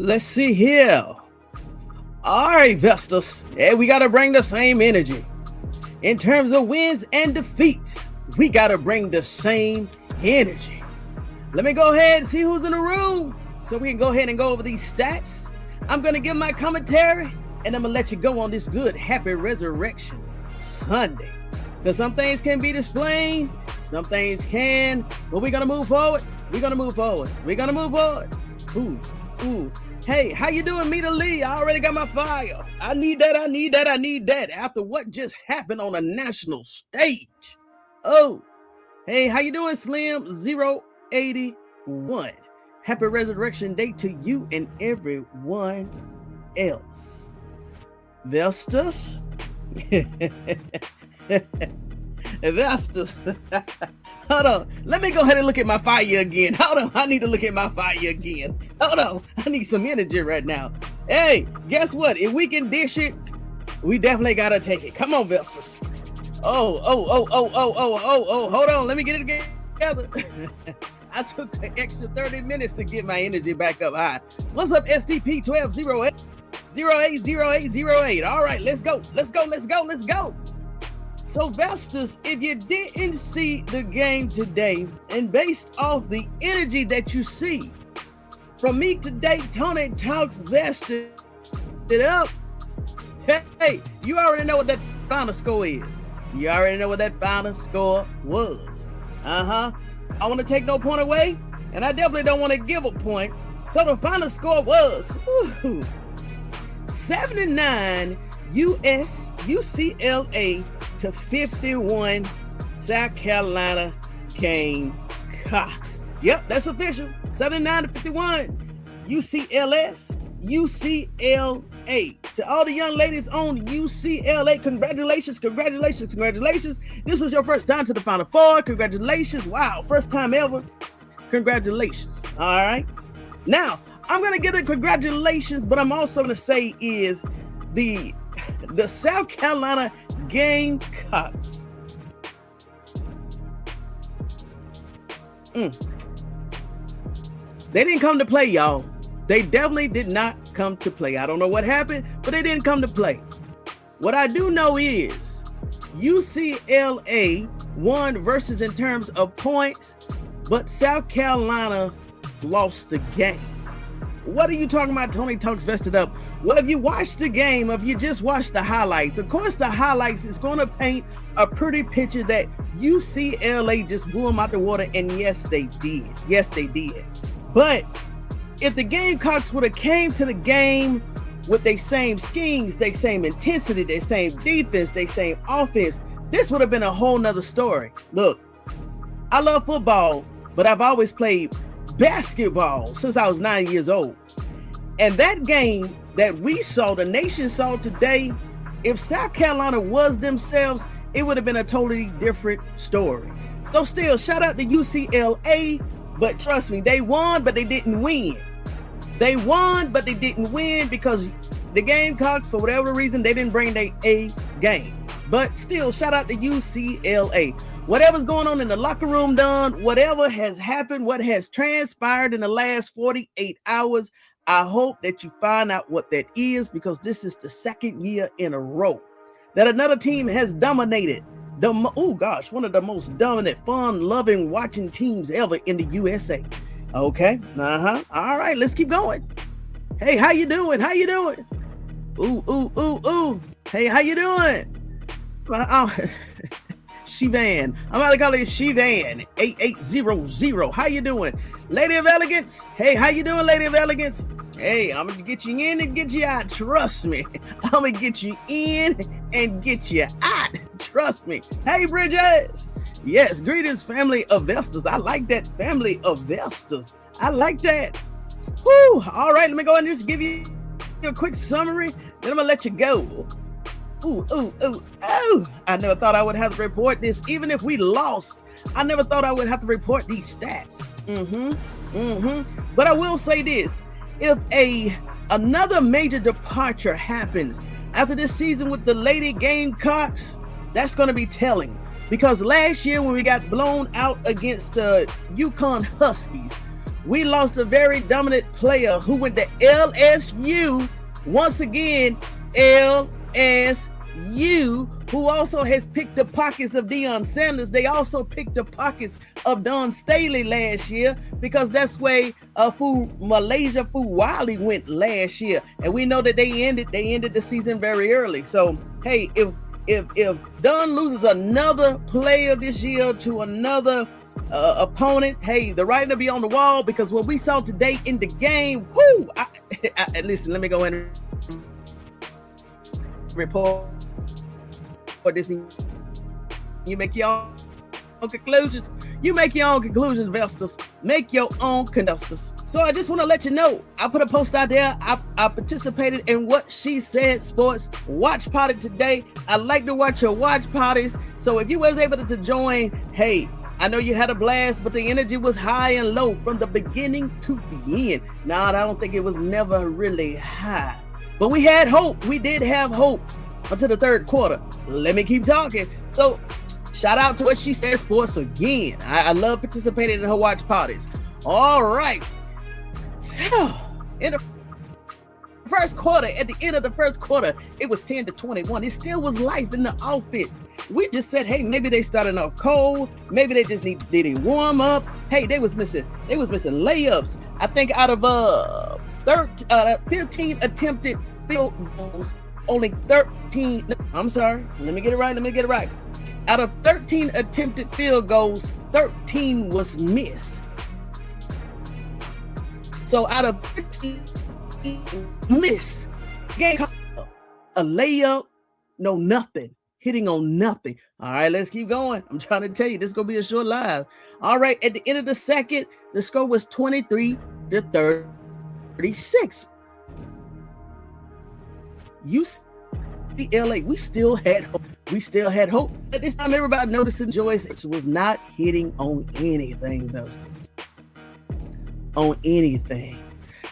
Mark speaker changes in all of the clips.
Speaker 1: Let's see here. All right, Vestas. Yeah, we got to bring the same energy. In terms of wins and defeats, we got to bring the same energy. Let me go ahead and see who's in the room so we can go ahead and go over these stats. I'm going to give my commentary, and I'm going to let you go on this good, happy Resurrection Sunday. Because some things can be displayed, some things can, but we're going to move forward. We're going to move forward. We're going to move forward. Ooh. Hey, how you doing, Mita Lee? I already got my fire. I need that. After what just happened on a national stage. Oh, hey, how you doing, Slim 081? Happy Resurrection Day to you and everyone else. Vestas? Vestas. Hold on. Let me go ahead and look at my fire again. Hold on. I need to look at my fire again. Hold on. I need some energy right now. Hey, guess what? If we can dish it, we definitely got to take it. Come on, Vestas. Oh. Hold on. Let me get it together. I took the extra 30 minutes to get my energy back up high. What's up, STP 1208? 080808. All right, let's go. So, Vestas, if you didn't see the game today, and based off the energy that you see from me today, Tony Talks vested it up. Hey, you already know what that final score is. You already know what that final score was. I want to take no point away, and I definitely don't want to give a point. So the final score was 79 UCLA to 51 South Carolina Gamecocks. Yep, that's official. 79 to 51 UCLA. To all the young ladies on UCLA, congratulations. This was your first time to the Final Four. Congratulations. Wow, first time ever. Congratulations. All right. Now, I'm going to give it congratulations, but I'm also going to say is the South Carolina Gamecocks. They didn't come to play, y'all. They definitely did not come to play. I don't know what happened, but they didn't come to play. What I do know is UCLA won versus in terms of points, but South Carolina lost the game. What are you talking about? Tony Talks vested up. Well, if you watch the game, if you just watch the highlights, of course the highlights is going to paint a pretty picture that UCLA just blew them out the water, and yes, they did. But if the Gamecocks would have came to the game with their same schemes, their same intensity, their same defense, their same offense, this would have been a whole nother story. Look, I love football, but I've always played basketball since I was 9 years old. And that game that we saw, the nation saw today, if South Carolina was themselves, it would have been a totally different story. So still, shout out to UCLA, but trust me, they won, but they didn't win. They won, but they didn't win because the Gamecocks, for whatever reason, they didn't bring their A game. But still, shout out to UCLA. Whatever's going on in the locker room done, whatever has happened, what has transpired in the last 48 hours, I hope that you find out what that is, because this is the second year in a row that another team has dominated. One of the most dominant, fun-loving watching teams ever in the USA. Okay, all right, let's keep going. Hey, how you doing? Ooh. Hey, how you doing? Shivan. I'm about to call it Shivan 8800. How you doing? Lady of Elegance. Hey, how you doing, Lady of Elegance? Hey, I'm gonna get you in and get you out. Trust me. I'm gonna get you in and get you out. Trust me. Hey, Bridges. Yes, greetings, family of Vestas. I like that, family of Vestas. I like that. Woo. All right, let me go and just give you a quick summary. Then I'm gonna let you go. Ooh. I never thought I would have to report this. Even if we lost, I never thought I would have to report these stats. But I will say this. If another major departure happens after this season with the Lady Gamecocks, that's going to be telling. Because last year when we got blown out against UConn Huskies, We lost a very dominant player who went to LSU. Once again, LSU, who also has picked the pockets of Deion Sanders. They also picked the pockets of Don Staley last year, because that's where Malaysia Fuwali went last year. And we know that they ended the season very early. So, hey, if Don loses another player this year to another opponent, hey, the writing will be on the wall, because what we saw today in the game, whoo! Listen, let me go in and report this. You make your own conclusions. You make your own conclusions, investors. Make your own conductors. So I just want to let you know, I put a post out there. I participated in What She Said Sports watch party today. I like to watch your watch parties. So if you was able to join, hey, I know you had a blast, but the energy was high and low from the beginning to the end. Now, I don't think it was never really high, but we had hope. We did have hope until the third quarter. Let me keep talking. So shout out to What She Said Sports again. I love participating in her watch parties. All right. In the first quarter, at the end of the first quarter, it was 10-21. It still was life in the offense. We just said, hey, maybe they started off cold. Maybe they just did a warm up. Hey, they was missing layups. I think out of 15 attempted field goals, only 13. I'm sorry. Let me get it right. Out of 13 attempted field goals, 13 was missed. So out of 15 miss, game a layup, no nothing, hitting on nothing. All right, let's keep going. I'm trying to tell you, this is gonna be a short live. All right, at the end of the second, the score was 23-36. UCLA, we still had hope. At this time, everybody noticing Joyce was not hitting on anything, Dustin. On anything.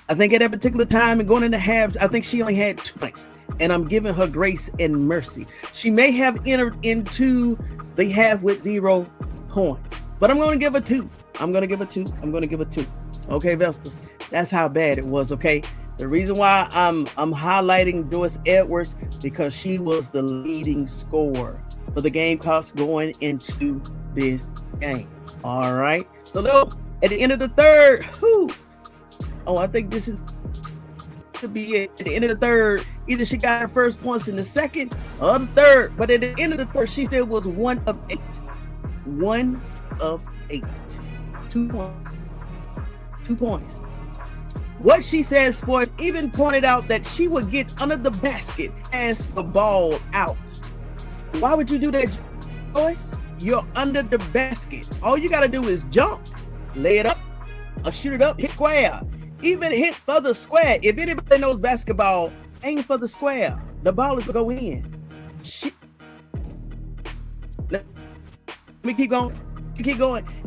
Speaker 1: I think at that particular time and going into halves, I think she only had 2 points, and I'm giving her grace and mercy. She may have entered into the half with 0 points, but I'm going to give her 2. I'm going to give her 2. Okay, Vestas, that's how bad it was. Okay, the reason why I'm highlighting Joyce Edwards, because she was the leading scorer for the Gamecocks going into this game. All right, so though at the end of the third, I think this is to be it. At the end of the third, either she got her first points in the second or the third, but at the end of the third, she still was 1 of 8. 1 of 8. 2 points. 2 points. What She Said Sports even pointed out that she would get under the basket as the ball out. Why would you do that, Joyce? You're under the basket. All you got to do is jump, lay it up, or shoot it up, hit square. Even hit for the square. If anybody knows basketball, aim for the square. The ball is going to go in. Shit. Let me keep going.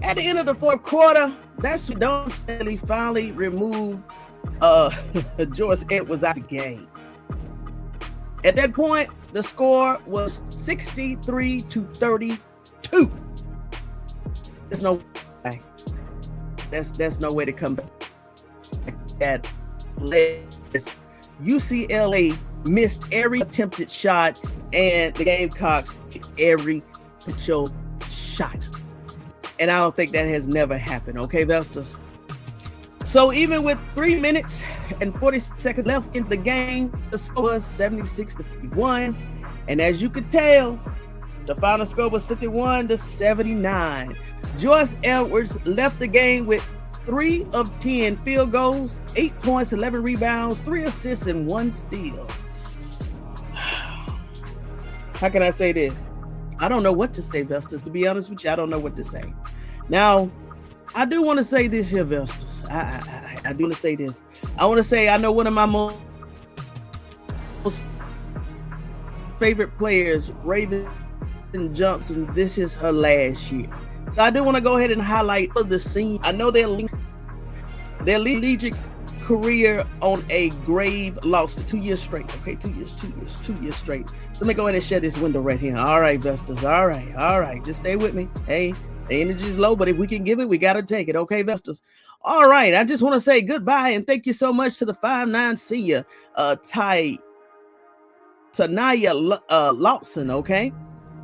Speaker 1: At the end of the fourth quarter, that's when Don Staley finally removed Joyce Edwards out of the game. At that point, the score was 63-32. There's no way. That's no way to come back. At UCLA missed every attempted shot, and the Gamecocks hit every potential shot. And I don't think that has never happened. Okay, Vestas. So even with 3 minutes and 40 seconds left into the game, the score was 76-51. And as you could tell, the final score was 51-79. Joyce Edwards left the game with 3 of 10 field goals, 8 points, 11 rebounds, 3 assists, and 1 steal. How can I say this? I don't know what to say, Vestas. To be honest with you, I don't know what to say. Now, I do want to say this here, Vestas. I do want to say this. I want to say I know one of my most favorite players, Raven Johnson. This is her last year. So I do want to go ahead and highlight the scene. I know their collegiate career on a grave loss for 2 years straight. Okay, 2 years straight. So let me go ahead and shut this window right here. All right, Vestas. All right. Just stay with me. Hey, The energy's low, but if we can give it, we got to take it. Okay, Vestas. All right. I just want to say goodbye and thank you so much to the 5'9" senior, Tanaya Lawson. Okay.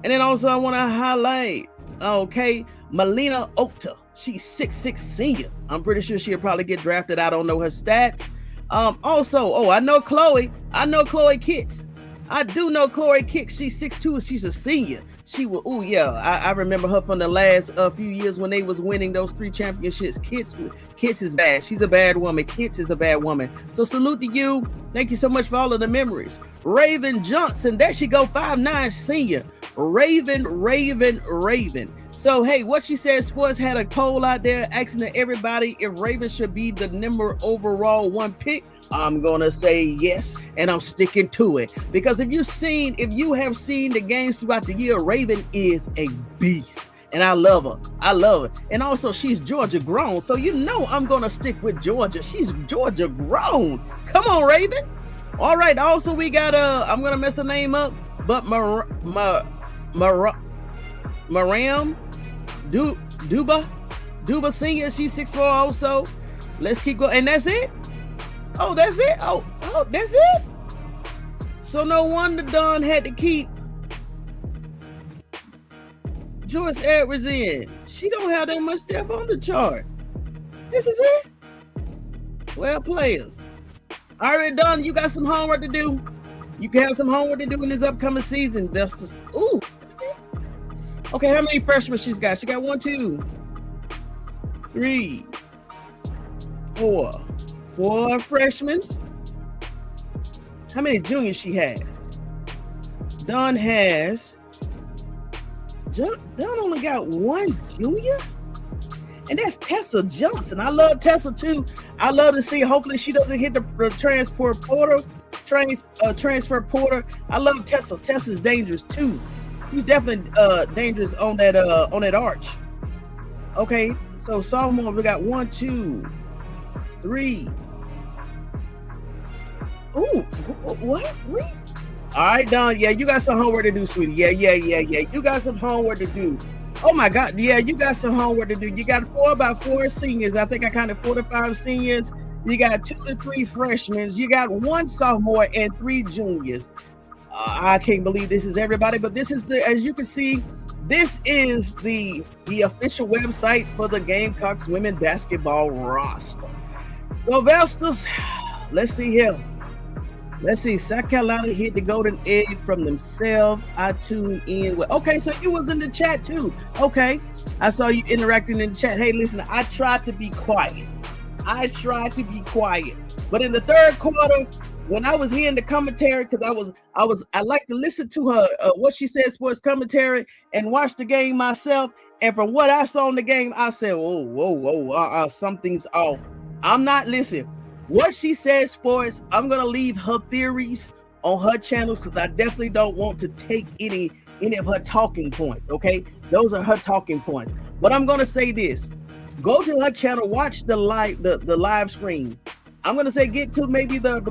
Speaker 1: And then also I want to highlight, okay, Melina Okta. She's 6'6" senior. I'm pretty sure she'll probably get drafted. I don't know her stats. Also, I know Chloe. I know Chloe Kicks. I do know Chloe Kicks. She's 6'2". She's a senior. She will. Oh yeah, I remember her from the last few years when they was winning those 3 championships. Kits is bad. She's a bad woman. Kits is a bad woman. So salute to you. Thank you so much for all of the memories. Raven Johnson. There she go. 5'9" senior. Raven. So hey, What She Said Sports had a poll out there asking everybody if Raven should be the number overall 1 pick. I'm gonna say yes, and I'm sticking to it because if you have seen the games throughout the year, Raven is a beast, and I love her. And also she's Georgia grown, so you know I'm gonna stick with Georgia. She's Georgia grown. Come on, Raven. All right. Also, we got I'm gonna mess her name up, but Maram Duba Senior. She's 6'4" also. Let's keep going, and that's it. Oh, that's it. Oh, that's it. So no wonder Don had to keep Joyce Edwards in. She don't have that much depth on the chart. This is it. 12 players. All right, Don, you got some homework to do. You can have some homework to do in this upcoming season, Vestas. Ooh. Okay, how many freshmen she's got? She got 1, 2, 3, 4. 4 freshmen. How many juniors she has? Don only got 1 junior, and that's Tessa Johnson. I love Tessa too. I love to see. Hopefully, she doesn't hit the transfer portal. I love Tessa. Tessa's dangerous too. She's definitely dangerous on that arch. Okay, so sophomore, we got 1, 2, 3. Ooh, what? All right, Don. Yeah, you got some homework to do, sweetie. Yeah. You got some homework to do. Oh my God. Yeah, you got some homework to do. You got about 4 seniors. I think I counted 4 to 5 seniors. You got 2 to 3 freshmen. You got 1 sophomore and 3 juniors. I can't believe this is everybody, but this is as you can see, this is the official website for the Gamecocks women basketball roster. So Vestas, let's see here. Let's see. South Carolina hit the golden egg from themselves. I tuned in with. Okay, so you was in the chat too. Okay, I saw you interacting in the chat. Hey, listen, I tried to be quiet. But in the third quarter, when I was hearing the commentary, because I like to listen to her What She Said Sports commentary and watch the game myself. And from what I saw in the game, I said, whoa, something's off. I'm not listening. What She Said Sports, I'm gonna leave her theories on her channels because I definitely don't want to take any of her talking points. Okay, those are her talking points. But I'm gonna say this: go to her channel, watch the live stream. I'm gonna say get to maybe the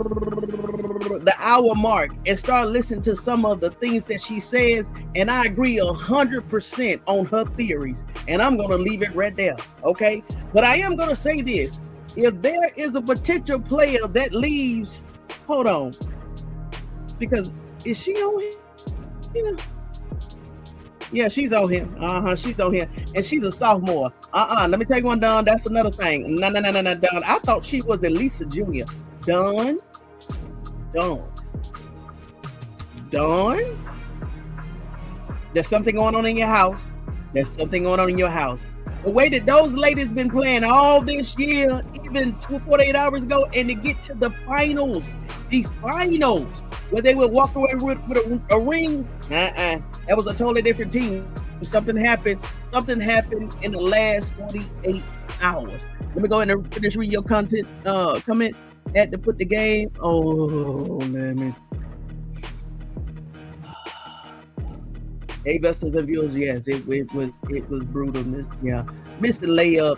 Speaker 1: hour mark and start listening to some of the things that she says, and I agree 100% on her theories. And I'm gonna leave it right there. Okay, but I am gonna say this. If there is a potential player that leaves, hold on, because is she on here? Yeah, she's on here. She's on here, and she's a sophomore. Let me take one down. That's another thing. No, Dawn. I thought she was at least a junior. Dawn. There's something going on in your house. The way that those ladies been playing all this year, even 48 hours ago, and to get to the finals, where they would walk away with a ring, that was a totally different team. Something happened in the last 48 hours. Let me go ahead and finish reading your comment. Had to put the game. Oh, let me. Hey, Vestas and viewers, yes, it was brutal. Missed the layup.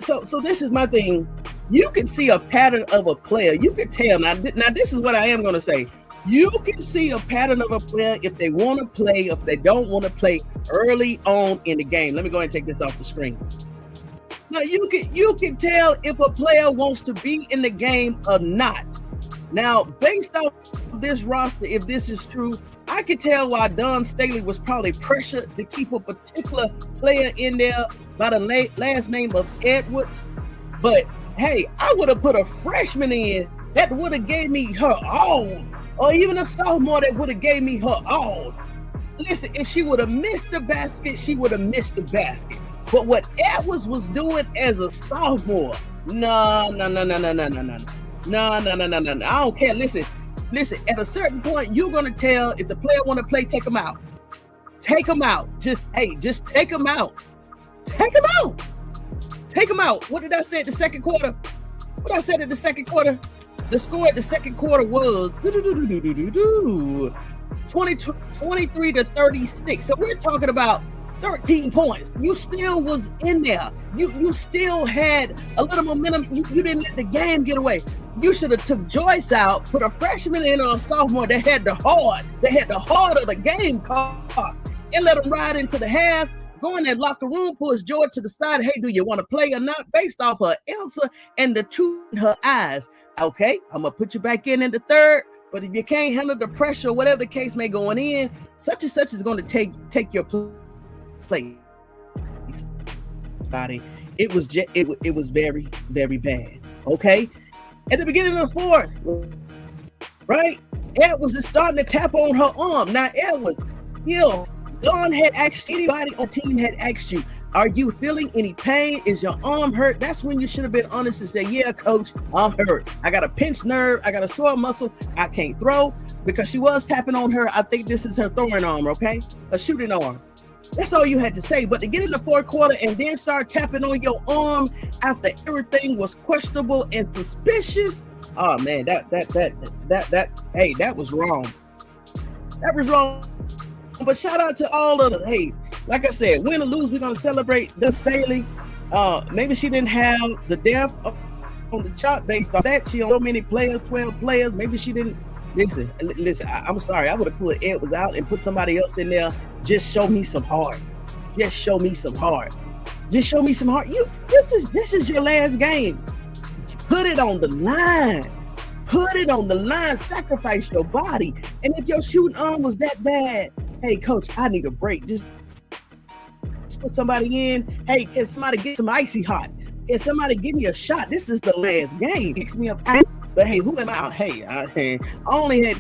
Speaker 1: So this is my thing. You can see a pattern of a player. You can tell. Now this is what I am going to say. You can see a pattern of a player if they want to play, if they don't want to play, early on in the game. Let me go ahead and take this off the screen. Now you can tell if a player wants to be in the game or not. Now, based off this roster, if this is true, I can tell why Don Staley was probably pressured to keep a particular player in there by the last name of Edwards. But hey, I would have put a freshman in that would have gave me her all, or even a sophomore that would have gave me her all. Listen, if she would have missed the basket, she would have missed the basket. But what Edwards was doing as a sophomore, no. I don't care. Listen. At a certain point, you're gonna tell if the player want to play, take him out. Take him out. Just take him out. Take him out. Take him out. What did I say at the second quarter? What I said at the second quarter? The score at the second quarter was 23 to 36. So we're talking about 13 points. You still was in there. You still had a little momentum. You didn't let the game get away. You should have took Joyce out, put a freshman in or a sophomore that had the heart of the game clock, and let them ride into the half. Go in that locker room, push George to the side. Hey, do you want to play or not? Based off her answer and the truth in her eyes. Okay, I'm gonna put you back in the third. But if you can't handle the pressure, whatever the case may going in, such and such is going to take your place. Body, it was very, very bad. Okay, at the beginning of the fourth, right? Edwards is starting to tap on her arm. Now Edwards, Dawn had asked, anybody on team had asked you, are you feeling any pain? Is your arm hurt? That's when you should have been honest and say, yeah, coach, I'm hurt. I got a pinched nerve. I got a sore muscle. I can't throw, because she was tapping on her. I think this is her throwing arm, okay? A shooting arm. That's all you had to say. But to get in the fourth quarter and then start tapping on your arm after everything was questionable and suspicious, oh man, that was wrong. That was wrong. But shout out to all of the, hey, like I said, win or lose, we're gonna celebrate the Staley. Maybe she didn't have the depth on the chart based on that. She on so many players, 12 players. Maybe she didn't listen. I'm sorry. I would have put Edwards out and put somebody else in there. Just show me some heart. Just show me some heart. Just show me some heart. This is your last game. Put it on the line. Put it on the line. Sacrifice your body. And if your shooting arm was that bad, hey, coach, I need a break. Just put somebody in. Hey, can somebody get some icy hot? Can somebody give me a shot? This is the last game. Picks me up. But hey, who am I? Hey, I only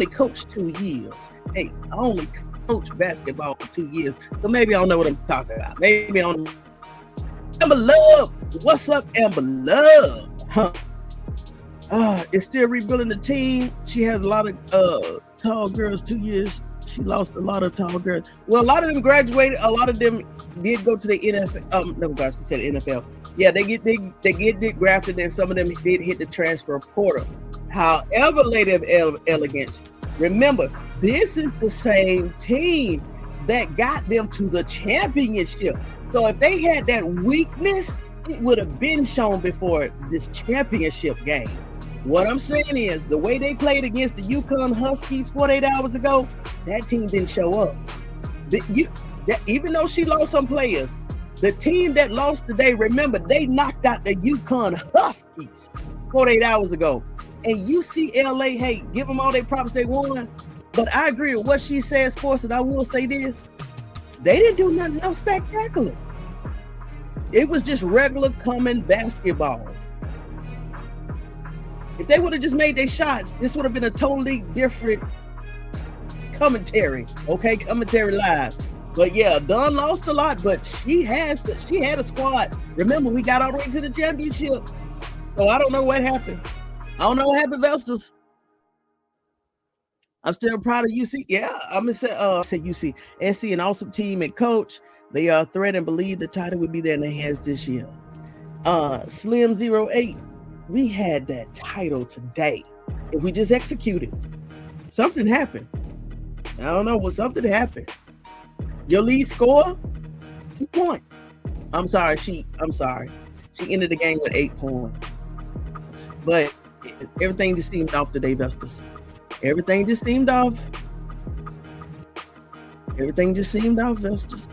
Speaker 1: coached 2 years. Hey, I only coached basketball for 2 years. So maybe I don't know what I'm talking about. Maybe I don't know. Amber Love. What's up, Amber Love? Huh? It's still rebuilding the team. She has a lot of tall girls. 2 years. She lost a lot of tall girls. Well, a lot of them graduated. A lot of them did go to the NFL. No, gosh, she said NFL. Yeah, they get drafted, and some of them did hit the transfer portal. However, Lady of Elegance, remember, this is the same team that got them to the championship. So if they had that weakness, it would have been shown before this championship game. What I'm saying is, the way they played against the UConn Huskies 48 hours ago, that team didn't show up. Even though she lost some players, the team that lost today, remember, they knocked out the UConn Huskies 48 hours ago. And UCLA, hey, give them all their props, they won. But I agree with what she said, sports, and I will say this. They didn't do nothing no spectacular. It was just regular common basketball. If they would have just made their shots, this would have been a totally different commentary. Okay, commentary live. But yeah, Dunn lost a lot, but she had a squad. Remember, we got all the way to the championship. So I don't know what happened. I don't know what happened, Vestas. I'm still proud of UC. Yeah, I'm gonna say UC. NC, an awesome team and coach. They are threat and believe the title will be there in their hands this year. Slim 08. We had that title today. If we just executed, something happened. I don't know what something happened. Your lead score, 2 points. I'm sorry. She ended the game with 8 points. But everything just seemed off today, Vestas. Everything just seemed off. Everything just seemed off, Vestas.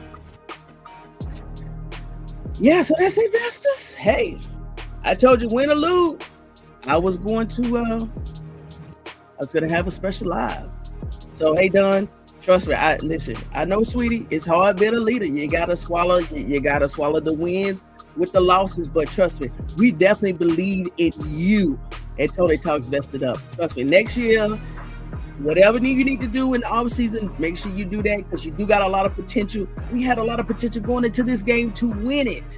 Speaker 1: Yeah, so that's it, Vestas. Hey, I told you, win or lose, I was going to have a special live. So hey, Don, trust me. I know, sweetie, it's hard being a leader. You gotta swallow the wins with the losses, but trust me, we definitely believe in you at Tony Talks Vested Up. Trust me, next year, whatever you need to do in the off season, make sure you do that, because you do got a lot of potential. We had a lot of potential going into this game to win it.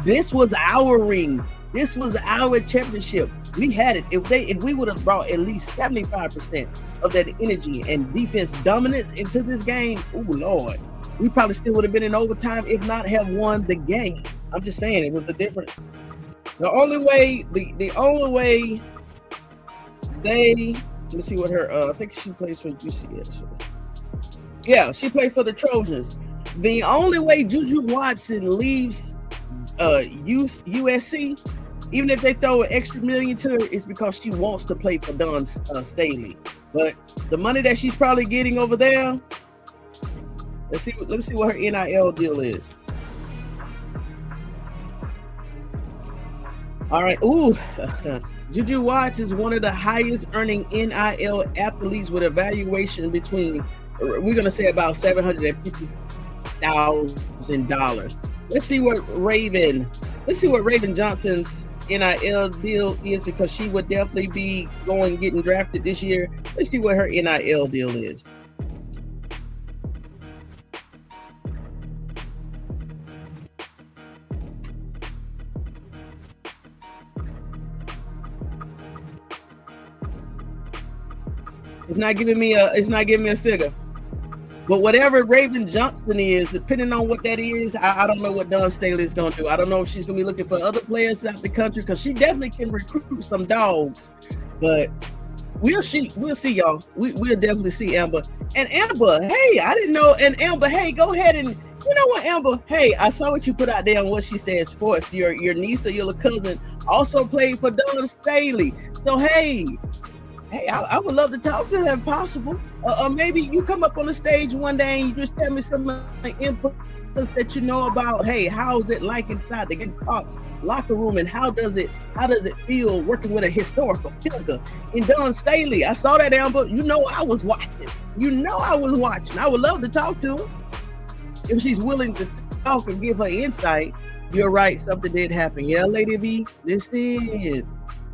Speaker 1: This was our ring. This was our championship. We had it. If we would have brought at least 75% of that energy and defense dominance into this game, oh Lord, we probably still would have been in overtime, if not have won the game. I'm just saying, it was a difference. The only way they, let me see what her, I think she plays for UCS. Yeah, she played for the Trojans. The only way Juju Watson leaves USC, even if they throw an extra $1 million to her, is because she wants to play for Don Staley. But the money that she's probably getting over there, let's see what her NIL deal is. All right. Ooh, Juju Watts is one of the highest earning NIL athletes with a valuation between, we're going to say, about $750,000. Let's see what Raven Johnson's NIL deal is, because she would definitely be getting drafted this year. Let's see what her NIL deal is. It's not giving me a figure. But whatever Raven Johnson is, depending on what that is, I don't know what Don Staley is going to do. I don't know if she's going to be looking for other players out the country, because she definitely can recruit some dogs. But we'll see, y'all. We'll definitely see Amber. And Amber, hey, I didn't know. And Amber, hey, go ahead and, you know what, Amber? Hey, I saw what you put out there on What She Said Sports. Your niece or your little cousin also played for Don Staley. So, hey, I would love to talk to her if possible. Or maybe you come up on the stage one day and you just tell me some of the inputs that you know about. Hey, how is it like inside the Gamecocks locker room, and how does it feel working with a historical figure in Don Staley? I saw that, Amber. You know I was watching. I would love to talk to her if she's willing to talk and give her insight. You're right, something did happen. Yeah, Lady V, this is.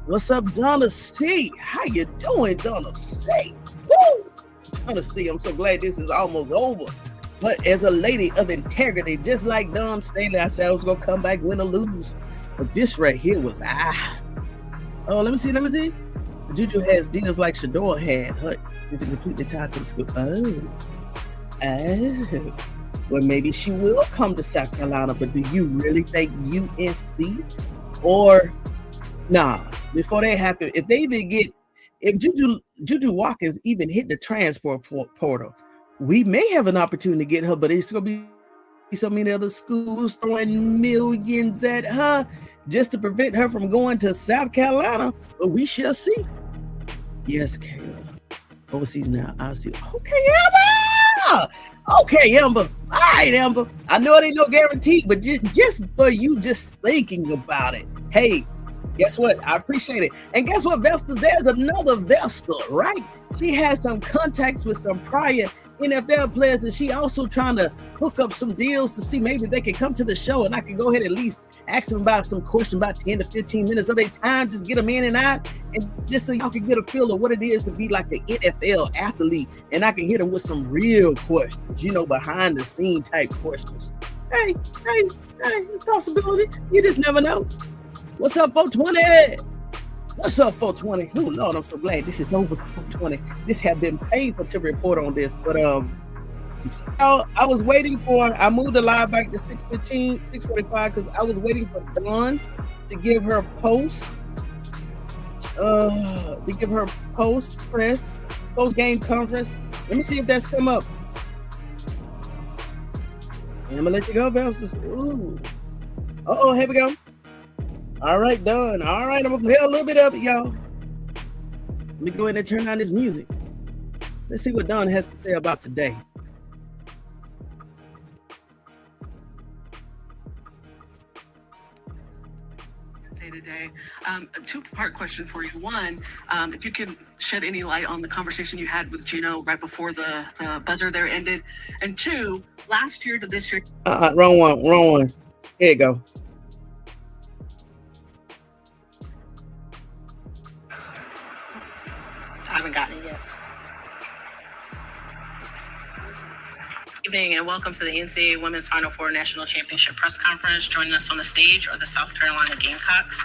Speaker 1: What's up, Donna C? How you doing, Donna C? Woo! Donna C, I'm so glad this is almost over. But as a lady of integrity, just like Don Staley, I said I was going to come back, win or lose. But this right here was, Oh, let me see. Juju has deals like Shador had. Is it completely tied to the school? Oh. Well, maybe she will come to South Carolina, but do you really think UNC or... Nah, before that happen, if Juju Watkins even hit the transport portal, we may have an opportunity to get her, but it's going to be so many other schools throwing millions at her just to prevent her from going to South Carolina. But we shall see. Yes, Kayla. Overseas now. I'll see. Okay, Amber. Okay, Amber. All right, Amber. I know it ain't no guarantee, but just for you just thinking about it. Hey, guess what? I appreciate it. And guess what, Vestas? There's another Vestal, right? She has some contacts with some prior NFL players, and she also trying to hook up some deals to see maybe they can come to the show, and I can go ahead and at least ask them about some questions, about 10 to 15 minutes of their time, just get them in and out, and just so y'all can get a feel of what it is to be like an NFL athlete, and I can hit them with some real questions, behind the scene type questions. Hey, it's a possibility. You just never know. What's up, 420? What's up, 420? Oh, Lord, I'm so glad this is over, 420. This have been painful to report on this, but I was waiting I moved the live back to 6:15, 6:45, because I was waiting for Dawn to give her post game conference. Let me see if that's come up. I'm gonna let you go, Velsus. Ooh. Uh-oh, here we go. All right, done. All right, I'm gonna play a little bit of it, y'all. Let me go ahead and turn on this music. Let's see what Don has to say about today.
Speaker 2: USA Today. A two-part question for you. One, if you can shed any light on the conversation you had with Geno right before the buzzer there ended. And two, last year to this year.
Speaker 1: Wrong one. Here you go.
Speaker 2: I haven't gotten it yet. Evening and welcome to the NCAA Women's Final Four National Championship Press Conference. Joining us on the stage are the South Carolina Gamecocks.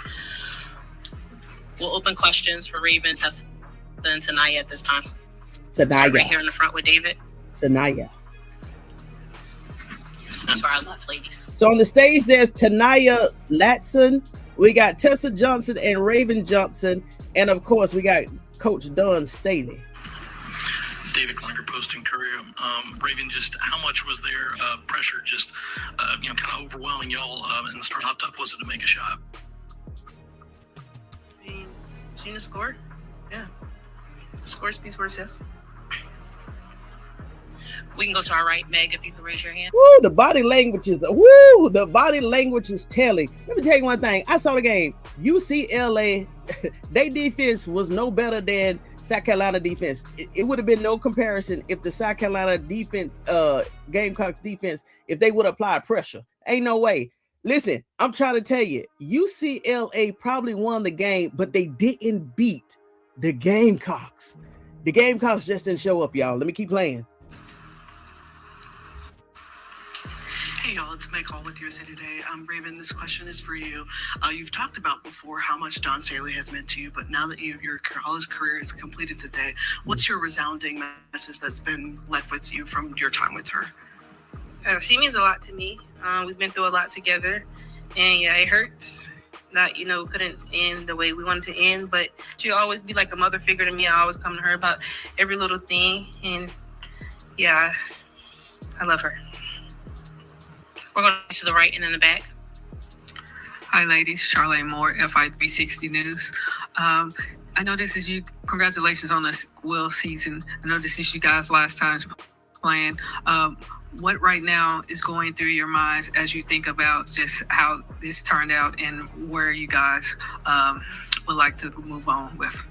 Speaker 2: We'll open questions for Raven, Tessa, and Tanaya at this time.
Speaker 1: Tanaya.
Speaker 2: Right here in the front with David.
Speaker 1: Tanaya.
Speaker 2: That's where I left, ladies.
Speaker 1: So on the stage, there's Tanaya Latson. We got Tessa Johnson and Raven Johnson. And of course, we got Coach Dawn Staley.
Speaker 3: David Klinger, Post and Courier. Raven, just how much was there pressure, just kind of overwhelming y'all in the start? How tough was it to make a shot?
Speaker 2: I mean, seen the score? Yeah. The score speaks for itself. We can go to our right, Meg, if you could raise your hand.
Speaker 1: Woo, the body language is telling. Let me tell you one thing. I saw the game. UCLA, their defense was no better than South Carolina defense. It would have been no comparison if the South Carolina defense, Gamecocks defense, if they would apply pressure. Ain't no way. Listen, I'm trying to tell you, UCLA probably won the game, but they didn't beat the Gamecocks. The Gamecocks just didn't show up, y'all. Let me keep playing.
Speaker 2: Hey y'all, it's Meg Hall with USA Today. Raven, this question is for you. You've talked about before how much Dawn Staley has meant to you, but now that your college career is completed today, what's your resounding message that's been left with you from your time with her?
Speaker 4: She means a lot to me. We've been through a lot together, and yeah, it hurts that couldn't end the way we wanted to end, but she'll always be like a mother figure to me. I always come to her about every little thing, and yeah, I love her.
Speaker 2: We're going to the right and in the back.
Speaker 5: Hi, ladies. Charlene Moore, FI 360 News. I know this is you. Congratulations on the Will season. I know this is you guys' last time playing. What right now is going through your minds as you think about just how this turned out and where you guys would like to move on with?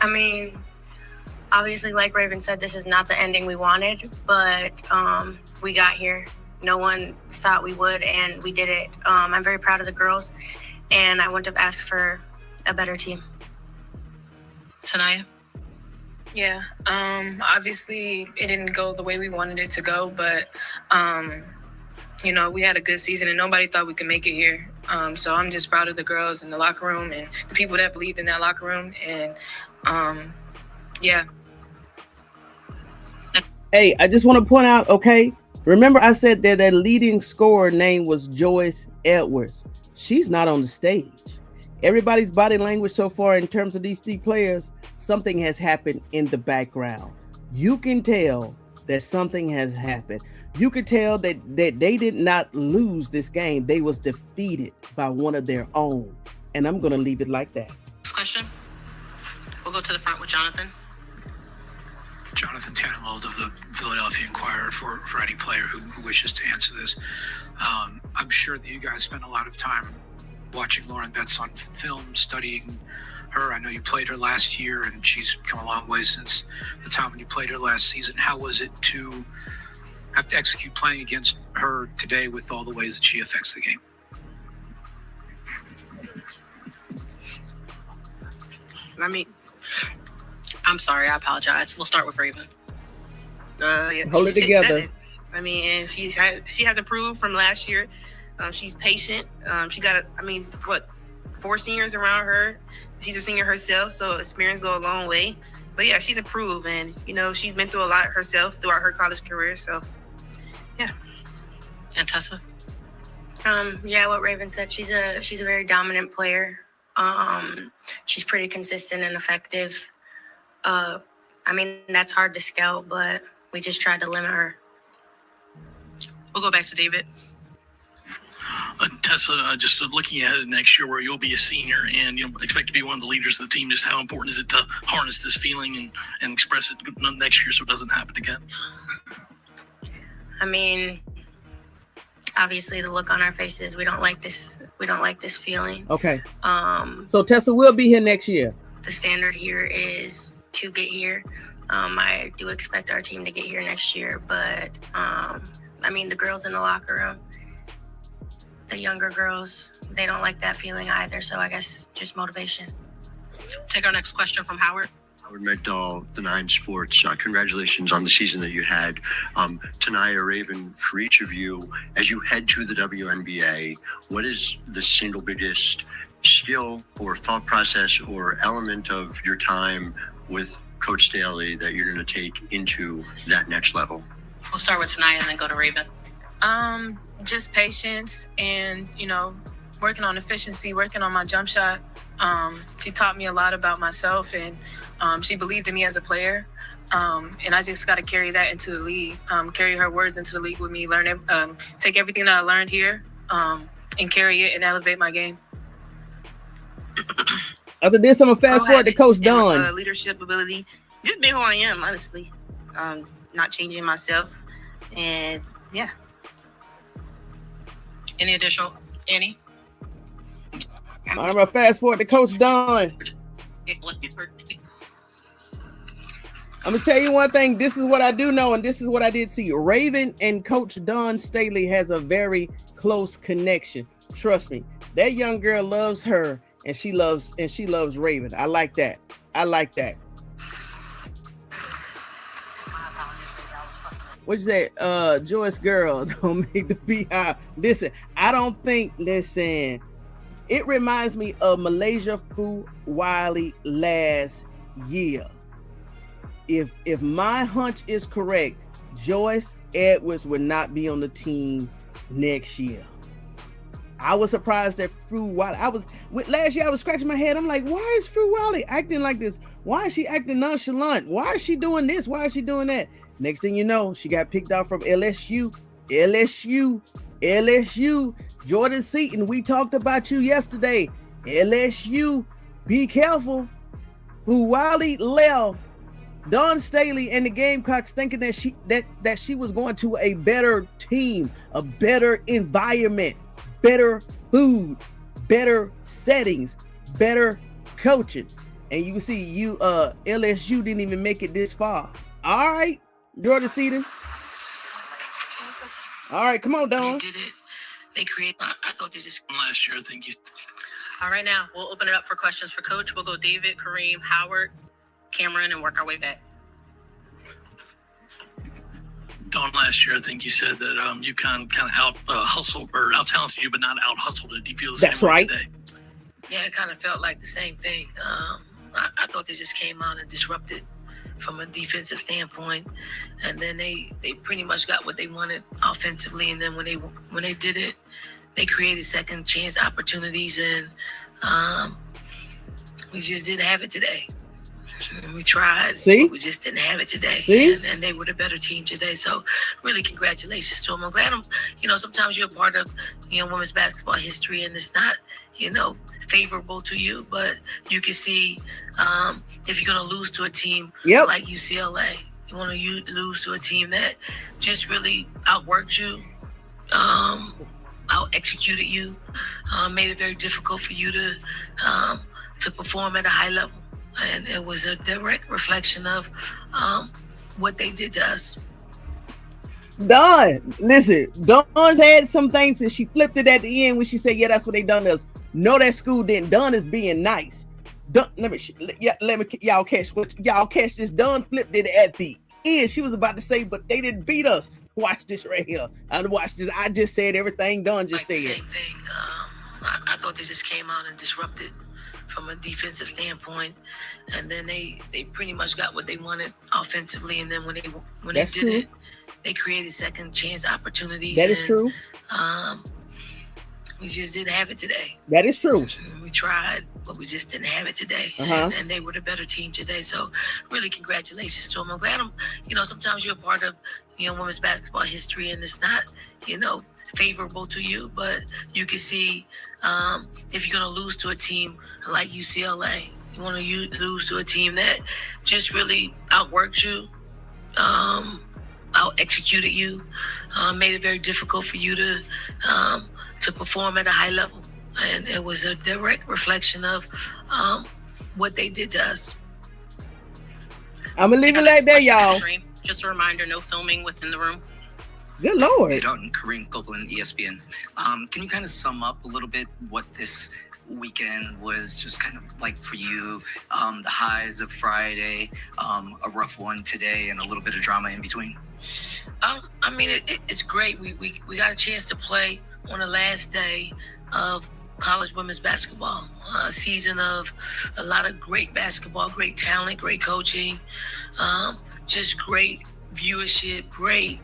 Speaker 6: I mean, obviously, like Raven said, this is not the ending we wanted, but we got here. No one thought we would, and we did it. I'm very proud of the girls, and I wouldn't have asked for a better team.
Speaker 2: Tanaya?
Speaker 4: Yeah, obviously it didn't go the way we wanted it to go, but we had a good season and nobody thought we could make it here. So I'm just proud of the girls in the locker room and the people that believed in that locker room, and yeah.
Speaker 1: Hey, I just want to point out, okay, remember I said that leading scorer name was Joyce Edwards. She's not on the stage. Everybody's body language so far in terms of these three players, something has happened in the background. You can tell that something has happened. You can tell that they did not lose this game. They was defeated by one of their own. And I'm going to leave it like that.
Speaker 2: Next question. We'll go to the front with Jonathan.
Speaker 3: Jonathan Tannenwald of the Philadelphia Inquirer for any player who wishes to answer this. I'm sure that you guys spent a lot of time watching Lauren Betts on film, studying her. I know you played her last year, and she's come a long way since the time when you played her last season. How was it to have to execute playing against her today with all the ways that she affects the game?
Speaker 2: I'm sorry, I apologize. We'll start with Raven.
Speaker 4: Yeah,
Speaker 1: Hold it together.
Speaker 4: And she has improved from last year. She's patient. She got 4 seniors around her. She's a senior herself, so experience go a long way. But yeah, she's improved, and she's been through a lot herself throughout her college career. So yeah.
Speaker 2: And Tessa?
Speaker 6: Yeah, what Raven said. She's a very dominant player. She's pretty consistent and effective. That's hard to scout, but we just tried to limit her.
Speaker 2: We'll go back to David.
Speaker 3: Tessa, just looking ahead next year where you'll be a senior and expect to be one of the leaders of the team, just how important is it to harness this feeling and express it next year so it doesn't happen again?
Speaker 6: obviously the look on our faces. We don't like this. We don't like this feeling.
Speaker 1: Okay. So Tessa will be here next year.
Speaker 6: The standard here is to get here. I do expect our team to get here next year, but I mean, the girls in the locker room, the younger girls, they don't like that feeling either. So I guess just motivation.
Speaker 2: Take our next question from Howard.
Speaker 7: Howard Megdal, the Nine Sports. Congratulations on the season that you had. Tanaya, Raven, for each of you, as you head to the WNBA, what is the single biggest skill or thought process or element of your time with Coach Staley that you're going to take into that next level?
Speaker 2: We'll start with Tanaya and then go to Raven.
Speaker 8: Just patience and, working on efficiency, working on my jump shot. She taught me a lot about myself, and she believed in me as a player. And I just got to carry that into the league, carry her words into the league with me, learn it, take everything that I learned here and carry it and elevate my game.
Speaker 1: After this, I'm going to fast forward to Coach Dawn.
Speaker 4: Leadership ability, just being who I am, honestly. Not changing myself. And, yeah.
Speaker 2: Any additional? Annie?
Speaker 1: I'm going to fast forward to Coach Dawn. I'm going to tell you one thing. This is what I do know, and this is what I did see. Raven and Coach Dawn Staley has a very close connection. Trust me. That young girl loves her, and she loves Raven. I like that. I like that. What'd you say? Joyce girl, don't make the beehive. Listen, it reminds me of Malaysia Fu Wiley last year. If my hunch is correct, Joyce Edwards would not be on the team next year. I was surprised that Fu Wiley. Last year I was scratching my head. I'm like, why is Fu Wiley acting like this? Why is she acting nonchalant? Why is she doing this? Why is she doing that? Next thing you know, she got picked out from LSU. Jordan Seaton, we talked about you yesterday. LSU, be careful. Fu Wiley left. Dawn Staley and the Gamecocks thinking that she was going to a better team, a better environment, better food, better settings, better coaching. And you can see LSU didn't even make it this far. All right, Jordan Seaton. All right, come on, Dawn.
Speaker 9: They did it. They created. I thought they just
Speaker 3: Last year, I think you.
Speaker 2: All right, now we'll open it up for questions for Coach. We'll go David, Kareem, Howard, Cameron, and work our way back.
Speaker 3: Dawn, last year, I think you said that you kind of out hustled or out talented you, but not out hustled it. Do you feel the same
Speaker 1: That's
Speaker 3: way
Speaker 1: right.
Speaker 3: today?
Speaker 9: yeah, it kind of felt like the same thing. I thought they just came out and disrupted from a defensive standpoint, and then they pretty much got what they wanted offensively. And then when they did it, they created second chance opportunities, and we just didn't have it today. We tried, but we just didn't have it today. And they were the better team today. So really congratulations to them. I'm glad sometimes you're a part of, women's basketball history, and it's not, favorable to you, but you can see if you're going to lose to a team like UCLA, you want to lose to a team that just really outworked you, out-executed you, made it very difficult for you to perform at a high level. And it was a direct reflection of what they did to us.
Speaker 1: Dawn, listen, Dawn had some things and she flipped it at the end when she said, yeah, that's what they done to us. No, that school didn't. Dawn is being nice. Let me y'all catch this. Dawn flipped it at the end. She was about to say, but they didn't beat us. Watch this right here. Watch this. I just said everything Dawn just said.
Speaker 9: Same thing. I thought they just came out and disrupted from a defensive standpoint, and then they pretty much got what they wanted offensively. And then when they did it, they created second chance opportunities.
Speaker 1: That is true.
Speaker 9: We just didn't have it today.
Speaker 1: That is true.
Speaker 9: We tried, but we just didn't have it today. And they were the better team today. So really congratulations to them. I'm glad sometimes you're a part of, women's basketball history, and it's not, favorable to you, but you can see if you're going to lose to a team like UCLA, you want to lose to a team that just really outworked you, out executed you, made it very difficult for you to perform at a high level. And it was a direct reflection of what they did to us.
Speaker 1: I'm gonna leave it like that, y'all.
Speaker 10: Just a reminder, no filming within the room.
Speaker 1: Good Lord.
Speaker 11: Hey, Dalton, Kareem Copeland, ESPN. Can you kind of sum up a little bit what this weekend was just kind of like for you? The highs of Friday, a rough one today, and a little bit of drama in between.
Speaker 9: I mean, it's great. We got a chance to play on the last day of college women's basketball, a season of a lot of great basketball, great talent, great coaching, just great viewership, great.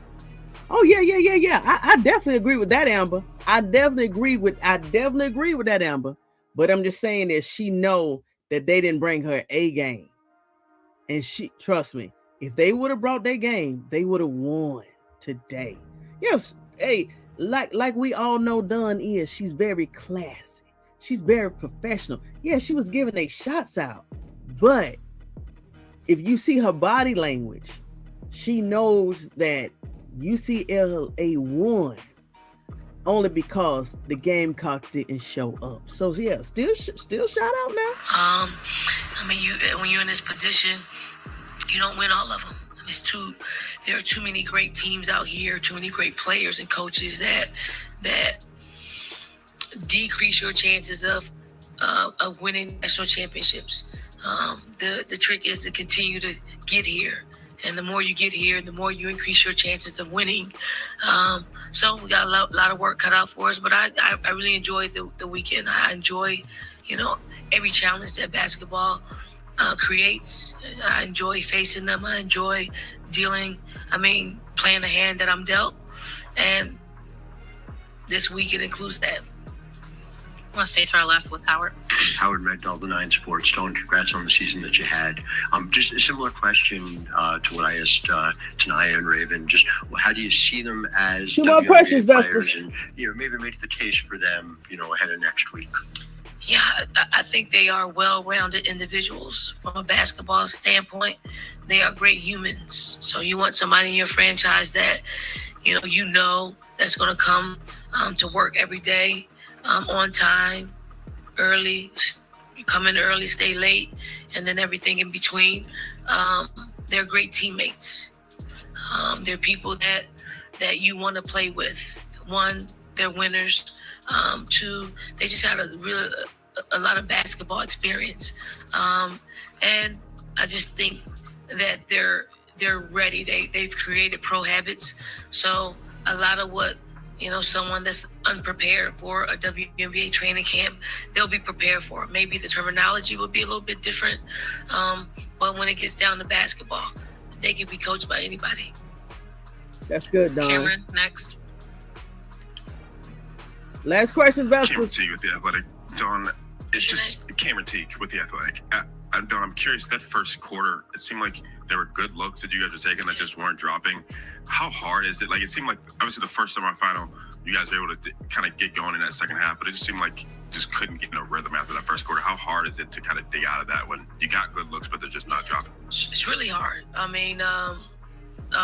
Speaker 1: Oh yeah. I definitely agree with that, Amber. I definitely agree with that, Amber. But I'm just saying that she know that they didn't bring her A game, and she trust me. If they would have brought their game, they would have won today. Yes, hey, like we all know, Dawn is. She's very classy. She's very professional. Yeah, she was giving their shots out, but if you see her body language, she knows that UCLA won only because the Gamecocks didn't show up. So yeah, still shout out now.
Speaker 9: I mean, when you're in this position, you don't win all of them. There are too many great teams out here, too many great players and coaches that decrease your chances of winning national championships. The trick is to continue to get here. And the more you get here, the more you increase your chances of winning. So we got a lot of work cut out for us, but I really enjoyed the weekend. I enjoy, every challenge that basketball creates. I enjoy facing them. I enjoy playing the hand that I'm dealt. And this weekend includes that.
Speaker 10: I want to stay to our left with Howard.
Speaker 7: Howard Megdal, the 9 Sports. Stone, congrats on the season that you had. Just a similar question to what I asked Tanaya and Raven. Just how do you see them as
Speaker 1: 2 more questions,
Speaker 7: players, and maybe make the case for them, ahead of next week?
Speaker 9: Yeah, I think they are well-rounded individuals from a basketball standpoint. They are great humans. So you want somebody in your franchise that that's going to come to work every day. On time, early, come in early, stay late, and then everything in between. They're great teammates. They're people that you want to play with. 1, they're winners. 2, they just had a lot of basketball experience. And I just think that they're ready. They've created pro habits. So a lot of what someone that's unprepared for a WNBA training camp, they'll be prepared for it. Maybe the terminology will be a little bit different. But when it gets down to basketball, they can be coached by anybody.
Speaker 1: That's good, Dawn.
Speaker 10: Cameron, next.
Speaker 1: Last question, Vesta.
Speaker 12: Cameron Teague with The Athletic. Dawn, it's just Cameron Teague with The Athletic. Dawn, I'm curious, that first quarter, it seemed like there were good looks that you guys were taking that just weren't dropping. How hard is it? Like, it seemed like, obviously, the first semifinal, you guys were able to kind of get going in that second half, but it just seemed like you just couldn't get in a rhythm after that first quarter. How hard is it to kind of dig out of that when you got good looks, but they're just not dropping?
Speaker 9: It's really hard.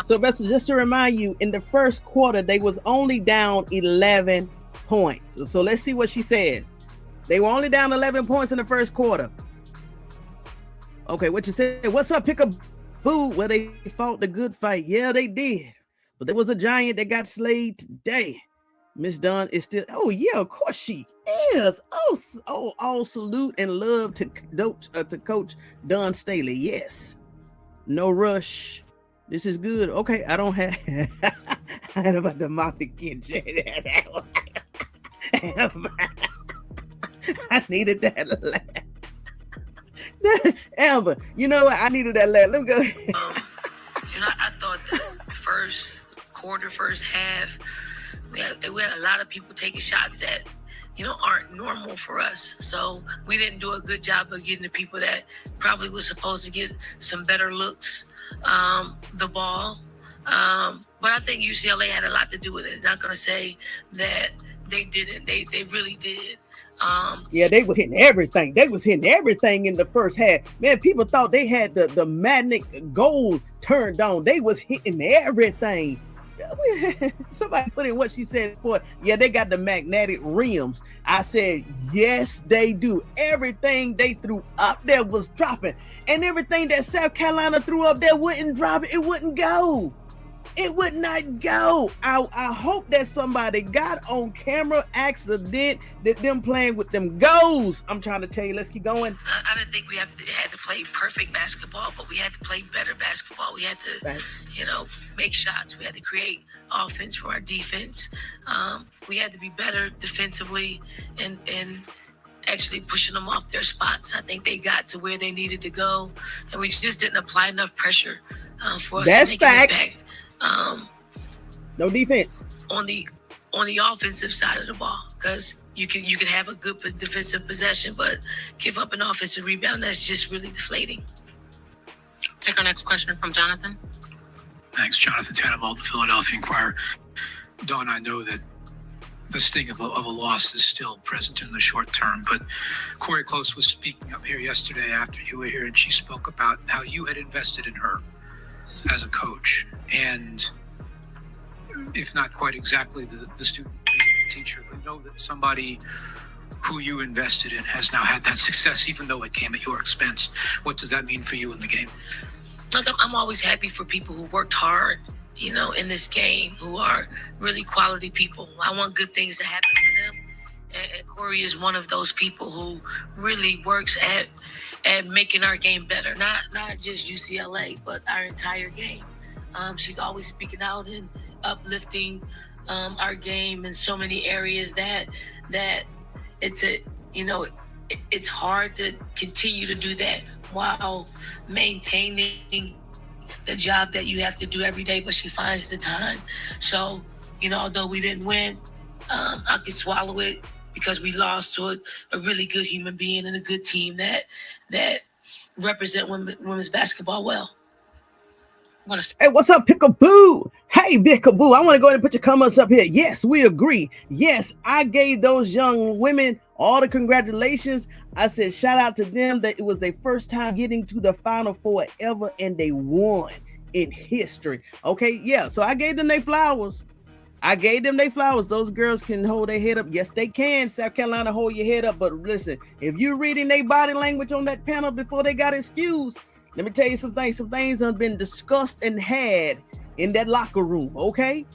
Speaker 1: So, Vesta, just to remind you, in the first quarter, they was only down 11 points. So let's see what she says. They were only down 11 points in the first quarter. Okay, what you said? What's up, Pickaboo? Well, they fought the good fight. Yeah, they did. But there was a giant that got slayed today. Miss Dunn is still. Oh yeah, of course she is. All salute and love to Coach Don Staley. Yes. No rush. This is good. Okay, I don't have. I had about the mouth again. I needed that laugh. Amber, you know what? I needed that laugh. Let me go.
Speaker 9: I thought the first quarter, first half, we had a lot of people taking shots that, aren't normal for us. So we didn't do a good job of getting the people that probably was supposed to get some better looks, the ball. But I think UCLA had a lot to do with it. I'm not going to say that they didn't. They really did.
Speaker 1: Yeah, they was hitting everything. They was hitting everything in the first half. Man, people thought they had the magnet gold turned on. They was hitting everything. Somebody put in what she said for, yeah, they got the magnetic rims. I said, yes, they do. Everything they threw up there was dropping, and everything that South Carolina threw up there wouldn't drop. It wouldn't go. It would not go. I hope that somebody got on camera accident that them playing with them goals. I'm trying to tell you, let's keep going.
Speaker 9: I didn't think we had to play perfect basketball, but we had to play better basketball. We had to, make shots. We had to create offense for our defense. We had to be better defensively and actually pushing them off their spots. I think they got to where they needed to go, and we just didn't apply enough pressure for us.
Speaker 1: That's
Speaker 9: to make
Speaker 1: facts.
Speaker 9: an impact.
Speaker 1: No defense
Speaker 9: on the offensive side of the ball, because you can have a good defensive possession, but give up an offensive rebound, that's just really deflating.
Speaker 10: Take our next question from Jonathan.
Speaker 3: Thanks, Jonathan Tannenwald, the Philadelphia Inquirer. Dawn, I know that the sting of a loss is still present in the short term, but Corey Close was speaking up here yesterday after you were here, and she spoke about how you had invested in her as a coach, and if not quite exactly the student teacher, but know that somebody who you invested in has now had that success, even though it came at your expense. What does that mean for you in the game?
Speaker 9: Look, I'm always happy for people who worked hard, in this game, who are really quality people. I want good things to happen for them. And Corey is one of those people who really works at making our game better. Not just UCLA, but our entire game. She's always speaking out and uplifting our game in so many areas that it's hard to continue to do that while maintaining the job that you have to do every day, but she finds the time. So, although we didn't win, I could swallow it because we lost to a really good human being and a good team that represent women's basketball well.
Speaker 1: Hey, what's up, Pickaboo? Hey, Pickaboo, I want to go ahead and put your comments up here. Yes, we agree. Yes, I gave those young women all the congratulations. I said shout out to them that it was their first time getting to the Final Four ever, and they won in history. Okay, yeah, so I gave them their flowers. Those girls can hold their head up. Yes, they can. South Carolina, hold your head up. But listen, if you're reading their body language on that panel before they got excused, let me tell you some things. Some things have been discussed and had in that locker room. Okay.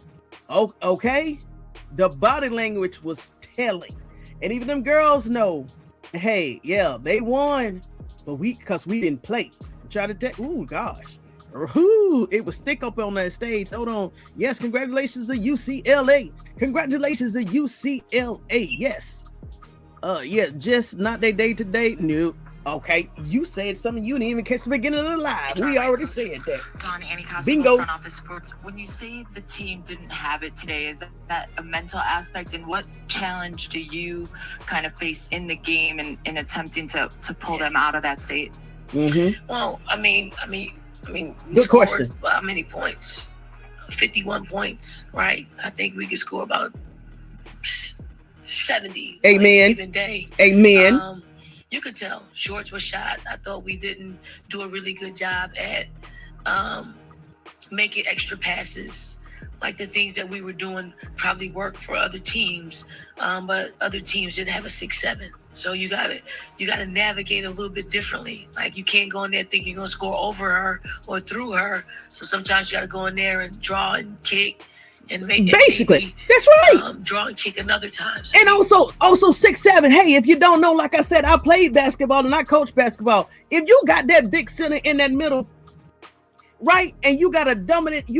Speaker 1: The body language was telling. And even them girls know, hey, yeah, they won, but because we didn't play. I'm trying to tell, gosh. It was thick up on that stage. Hold on. Yes, congratulations to UCLA. Yes. Just not their day to day. No. Okay, you said something you didn't even catch the beginning of the live. We already said that.
Speaker 13: Dawn, Annie Cosmo,
Speaker 1: Bingo.
Speaker 13: Front Office Sports. When you say the team didn't have it today, is that a mental aspect? And what challenge do you kind of face in the game and in attempting to pull them out of that state?
Speaker 1: Mm-hmm.
Speaker 9: Well, I mean,
Speaker 1: good question.
Speaker 9: How many points? 51 points, right? I think we could score about 70.
Speaker 1: Amen.
Speaker 9: Even day.
Speaker 1: Amen.
Speaker 9: You could tell shorts were shot. I thought we didn't do a really good job at making extra passes. Like the things that we were doing probably worked for other teams, but other teams didn't have a 6-7. So you gotta navigate a little bit differently. Like you can't go in there thinking you're gonna score over her or through her. So sometimes you gotta go in there and draw and kick. And basically,
Speaker 1: that's right.
Speaker 9: Draw and kick another time. So
Speaker 1: and also 6'7". Hey, if you don't know, like I said, I played basketball and I coached basketball. If you got that big center in that middle, right, and you got a dominant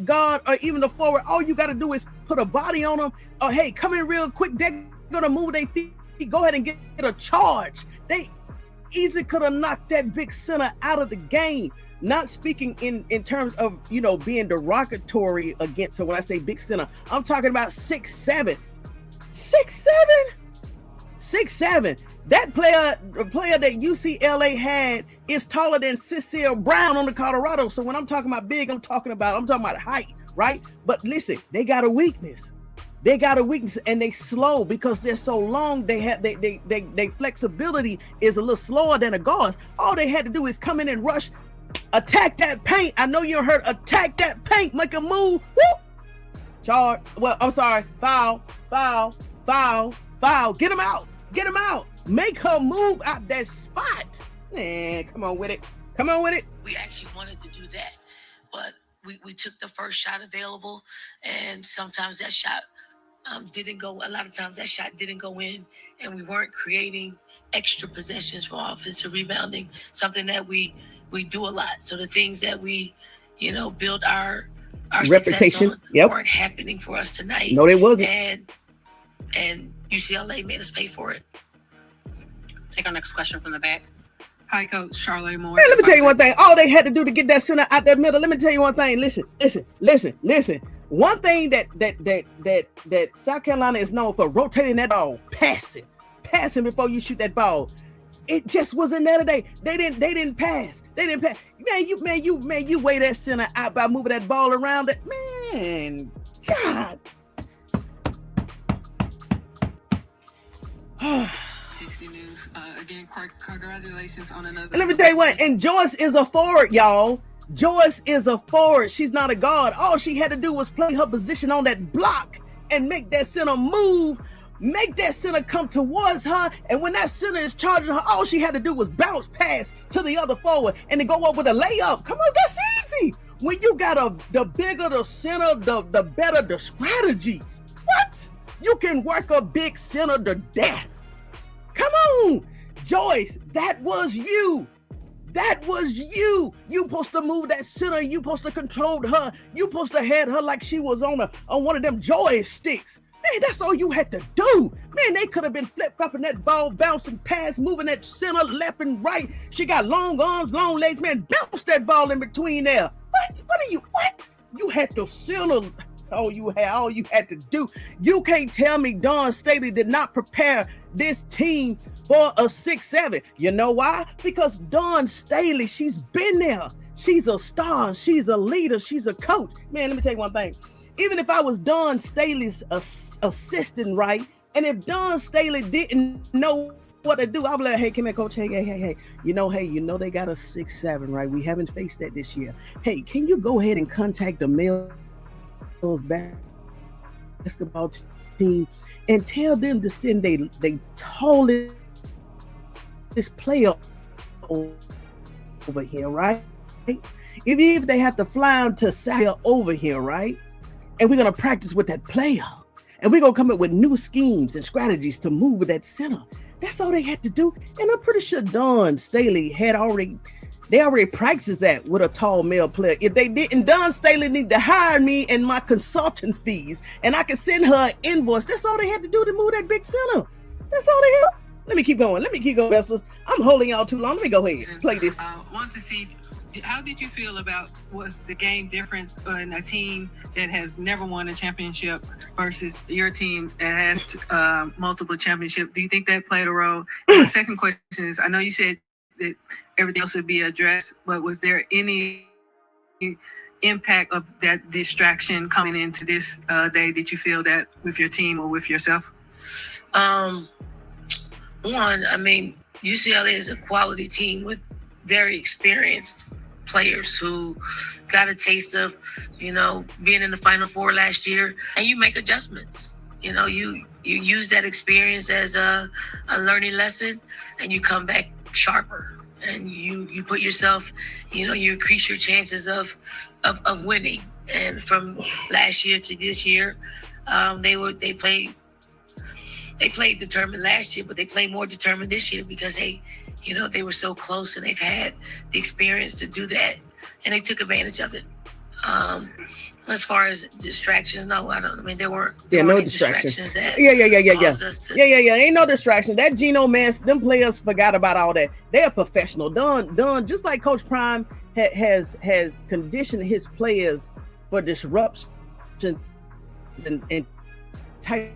Speaker 1: guard or even the forward, all you got to do is put a body on them. Or hey, come in real quick. They're gonna move their feet. Go ahead and get a charge. They easily could have knocked that big center out of the game. Not speaking in terms of, being derogatory against her. When I say big center, I'm talking about 6'7". 6'7". That player that UCLA had is taller than Cecile Brown on the Colorado. So when I'm talking about big, I'm talking about height, right? But listen, they got a weakness. And they slow because they're so long. They flexibility is a little slower than a guard's. All they had to do is come in and rush. Attack that paint. I know you heard attack that paint. Make a move. Whoop. Charge. Well, I'm sorry. Foul. Get him out. Make her move out that spot. Man, come on with it.
Speaker 9: We actually wanted to do that, but we took the first shot available, and sometimes that shot didn't go. A lot of times that shot didn't go in, and we weren't creating extra possessions for offensive rebounding, something that we do a lot. So the things that we, build our
Speaker 1: reputation
Speaker 9: weren't happening for us tonight.
Speaker 1: No, it wasn't.
Speaker 9: And UCLA made us pay for it.
Speaker 10: Take our next question from the back.
Speaker 5: Hi, Coach Charlotte Moore.
Speaker 1: Hey, let me tell you one thing. All they had to do to get that center out that middle. Let me tell you one thing. Listen. One thing that South Carolina is known for, rotating that ball, passing before you shoot that ball. It just wasn't there today. They didn't pass. Man, you weigh that center out by moving that ball around it. Man, God.
Speaker 5: 60 News. Again, congratulations on another.
Speaker 1: And let me tell you what, and Joyce is a forward, y'all. Joyce is a forward. She's not a guard. All she had to do was play her position on that block and make that center move, make that center come towards her. And when that center is charging her, all she had to do was bounce pass to the other forward and then go up with a layup. Come on, that's easy. When you got the bigger the center, the better the strategies. What? You can work a big center to death. Come on, Joyce, that was you. You supposed to move that center. You supposed to control her. You supposed to head her like she was on one of them joysticks. Man, that's all you had to do. Man, they could have been flip-flopping that ball, bouncing past, moving that center left and right. She got long arms, long legs. Man, bounce that ball in between there. What? You had to center. All you had to do. You can't tell me Dawn Staley did not prepare this team for a 6-7. You know why? Because Dawn Staley, she's been there. She's a star. She's a leader. She's a coach. Man, let me tell you one thing. Even if I was Dawn Staley's assistant, right? And if Dawn Staley didn't know what to do, I would be like, hey, come here, coach. Hey. You know they got a 6-7, right? We haven't faced that this year. Hey, can you go ahead and contact the male basketball team and tell them to send they tallest player over here, right? Even if they have to fly on to South over here, right? And we're gonna practice with that player, and we're gonna come up with new schemes and strategies to move with that center. That's all they had to do, and I'm pretty sure Dawn Staley had already practiced that with a tall male player. If they didn't, Dawn Staley need to hire me and my consultant fees, and I can send her an invoice. That's all they had to do to move that big center. That's all they had. Let me keep going, Vestas. I'm holding y'all too long. Let me go ahead and play this.
Speaker 5: Want to see, how did you feel about was the game difference in a team that has never won a championship versus your team that has multiple championships? Do you think that played a role? And the second question is, I know you said that everything else would be addressed, but was there any impact of that distraction coming into this day? Did you feel that with your team or with yourself?
Speaker 9: One, I mean, UCLA is a quality team with very experienced players who got a taste of, being in the Final Four last year, and you make adjustments. You use that experience as a learning lesson, and you come back sharper, and you put yourself, you increase your chances of winning. And from last year to this year, they played determined last year, but they played more determined this year because they were so close and they've had the experience to do that, and they took advantage of it. As far as distractions, no, I don't. I mean, there weren't
Speaker 1: no distractions.
Speaker 9: That
Speaker 1: caused us to... Ain't no distraction. That Geno man, them players forgot about all that. They're professional. Done. Just like Coach Prime has conditioned his players for disruptions and type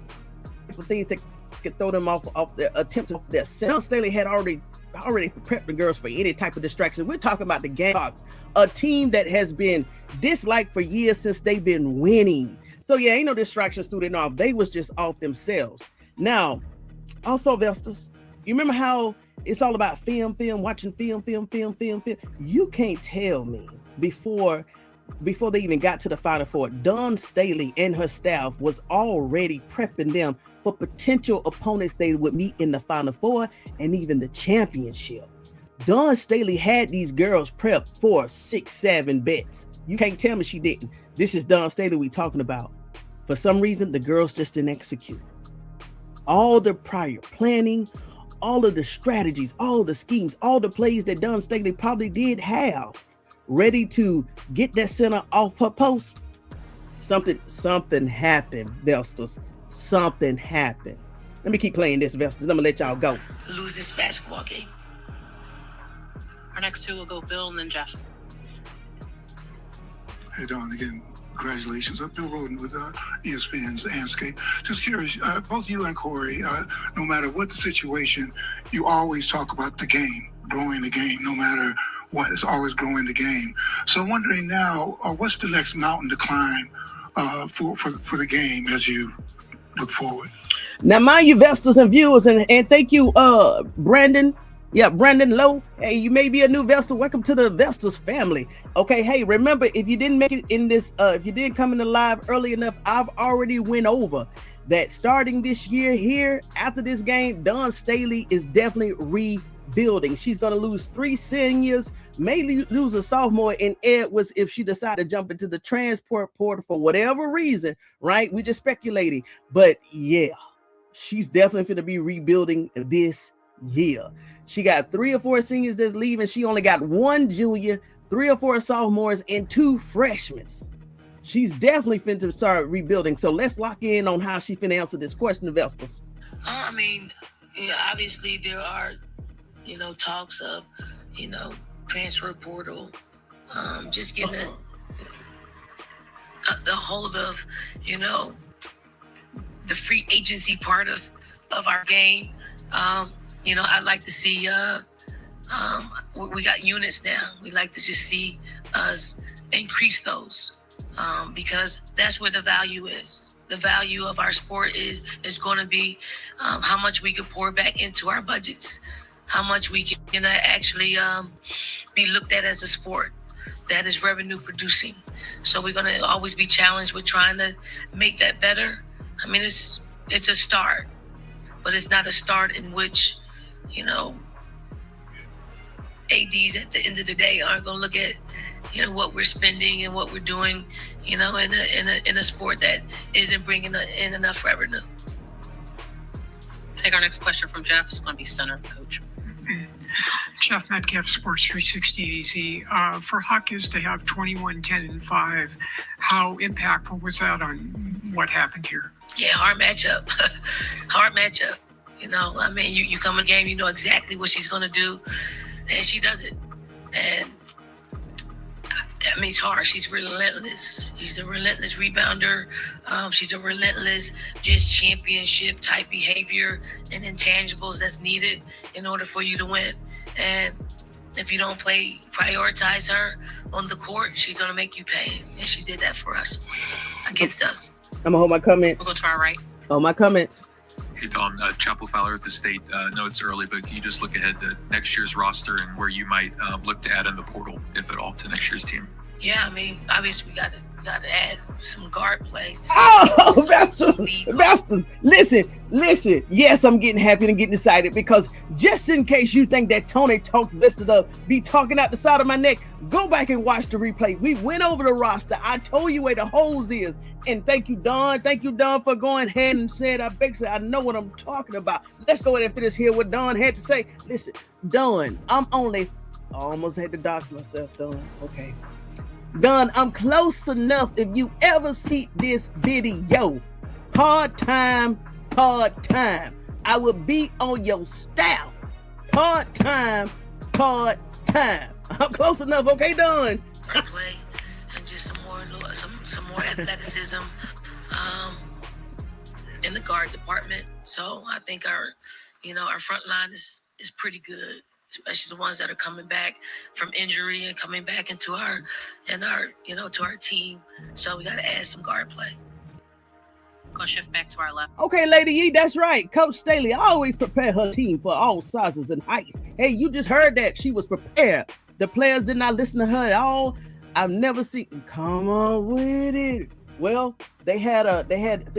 Speaker 1: of things that could throw them off their attempts off their set. Dawn Staley had already prepped the girls for any type of distraction. We're talking about the Gamecocks, a team that has been disliked for years since they've been winning. So yeah, ain't no distractions through them off. They was just off themselves. Now, also Vestas, you remember how It's all about film, watching film. You can't tell me before they even got to the Final Four, Dawn Staley and her staff was already prepping them for potential opponents they would meet in the Final Four and even the championship. Dawn Staley had these girls prepped for 6-7 bets. You can't tell me she didn't. This is Dawn Staley we talking about. For some reason, the girls just didn't execute. All the prior planning, all of the strategies, all the schemes, all the plays that Dawn Staley probably did have ready to get that center off her post. Something happened, Vestas. Something happened. Let me keep playing this, Vestas. I'm gonna let y'all go.
Speaker 9: Lose this basketball game.
Speaker 10: Our next two will go Bill and then Jeff.
Speaker 14: Hey, Don, again, congratulations. I'm Bill Roden with ESPN's Landscape. Just curious, both you and Corey, no matter what the situation, you always talk about the game, growing the game, no matter what, it's always growing the game. So I'm wondering now, what's the next mountain to climb for the game as you look forward?
Speaker 1: Now, mind you, Vestas and viewers, and thank you, Brandon. Yeah, Brandon Lowe. Hey, you may be a new Vestal. Welcome to the Vestas family. Okay, hey, remember, if you didn't make it in this, if you didn't come in the live early enough, I've already went over that starting this year here, after this game, Dawn Staley is definitely rebuilding. She's going to lose 3 seniors, may lose a sophomore in Edwards if she decided to jump into the transport portal for whatever reason, right? We're just speculating. But yeah, she's definitely going to be rebuilding this year. She got 3 or 4 seniors that's leaving. She only got 1 junior, 3 or 4 sophomores, and 2 freshmen. She's definitely finna start rebuilding. So let's lock in on how she finna answer this question, Vestas.
Speaker 9: I mean, obviously there are, talks of, transfer portal, just getting the hold of, the free agency part of our game. I'd like to see, we got units now. We'd like to just see us increase those because that's where the value is. The value of our sport is going to be how much we can pour back into our budgets, how much we can actually be looked at as a sport that is revenue producing. So we're going to always be challenged with trying to make that better. I mean, it's a start, but it's not a start in which ADs at the end of the day aren't going to look at, what we're spending and what we're doing, in a sport that isn't bringing in enough revenue.
Speaker 10: Take our next question from Jeff. It's going to be center coach.
Speaker 15: Jeff Metcalf, Sports 360 AZ. For Hawkins to have 21, 10, and 5, how impactful was that on what happened here?
Speaker 9: Yeah, hard matchup. Hard matchup. I mean, you come in the game, you know exactly what she's going to do, and she does it. And, I mean, it's hard. She's relentless. She's a relentless rebounder. She's a relentless, just championship type behavior and intangibles that's needed in order for you to win. And if you don't prioritize her on the court, she's going to make you pay. And she did that for us, against us.
Speaker 1: I'm going to hold my comments.
Speaker 10: We'll go to our right.
Speaker 1: Oh, my comments.
Speaker 16: Hey, Don, Chapel Fowler at the State. I know it's early, but can you just look ahead to next year's roster and where you might look to add in the portal, if at all, to next year's team?
Speaker 9: Yeah, I mean, obviously we got to add some guard plays.
Speaker 1: Oh, Vestas, listen. Yes, I'm getting happy and getting excited because just in case you think that Tony Talks Vested Up be talking out the side of my neck, go back and watch the replay. We went over the roster. I told you where the holes is. And thank you, Don. Thank you, Don, for going ahead and saying I know what I'm talking about. Let's go ahead and finish here what Don had to say. Listen, Don, I almost had to dox myself, Don. Okay. Don, I'm close enough. If you ever see this video, hard time, I will be on your staff. Hard time. I'm close enough, okay, Don?
Speaker 9: Play and just some more athleticism in the guard department. So I think our front line is pretty good, especially the ones that are coming back from injury and coming back into to our team. So we got to add some guard play.
Speaker 10: Gonna shift back to our left.
Speaker 1: Okay, Lady E, that's right. Coach Staley always prepare her team for all sizes and heights. Hey, you just heard that. She was prepared. The players did not listen to her at all. I've never seen, come on with it. Well, they had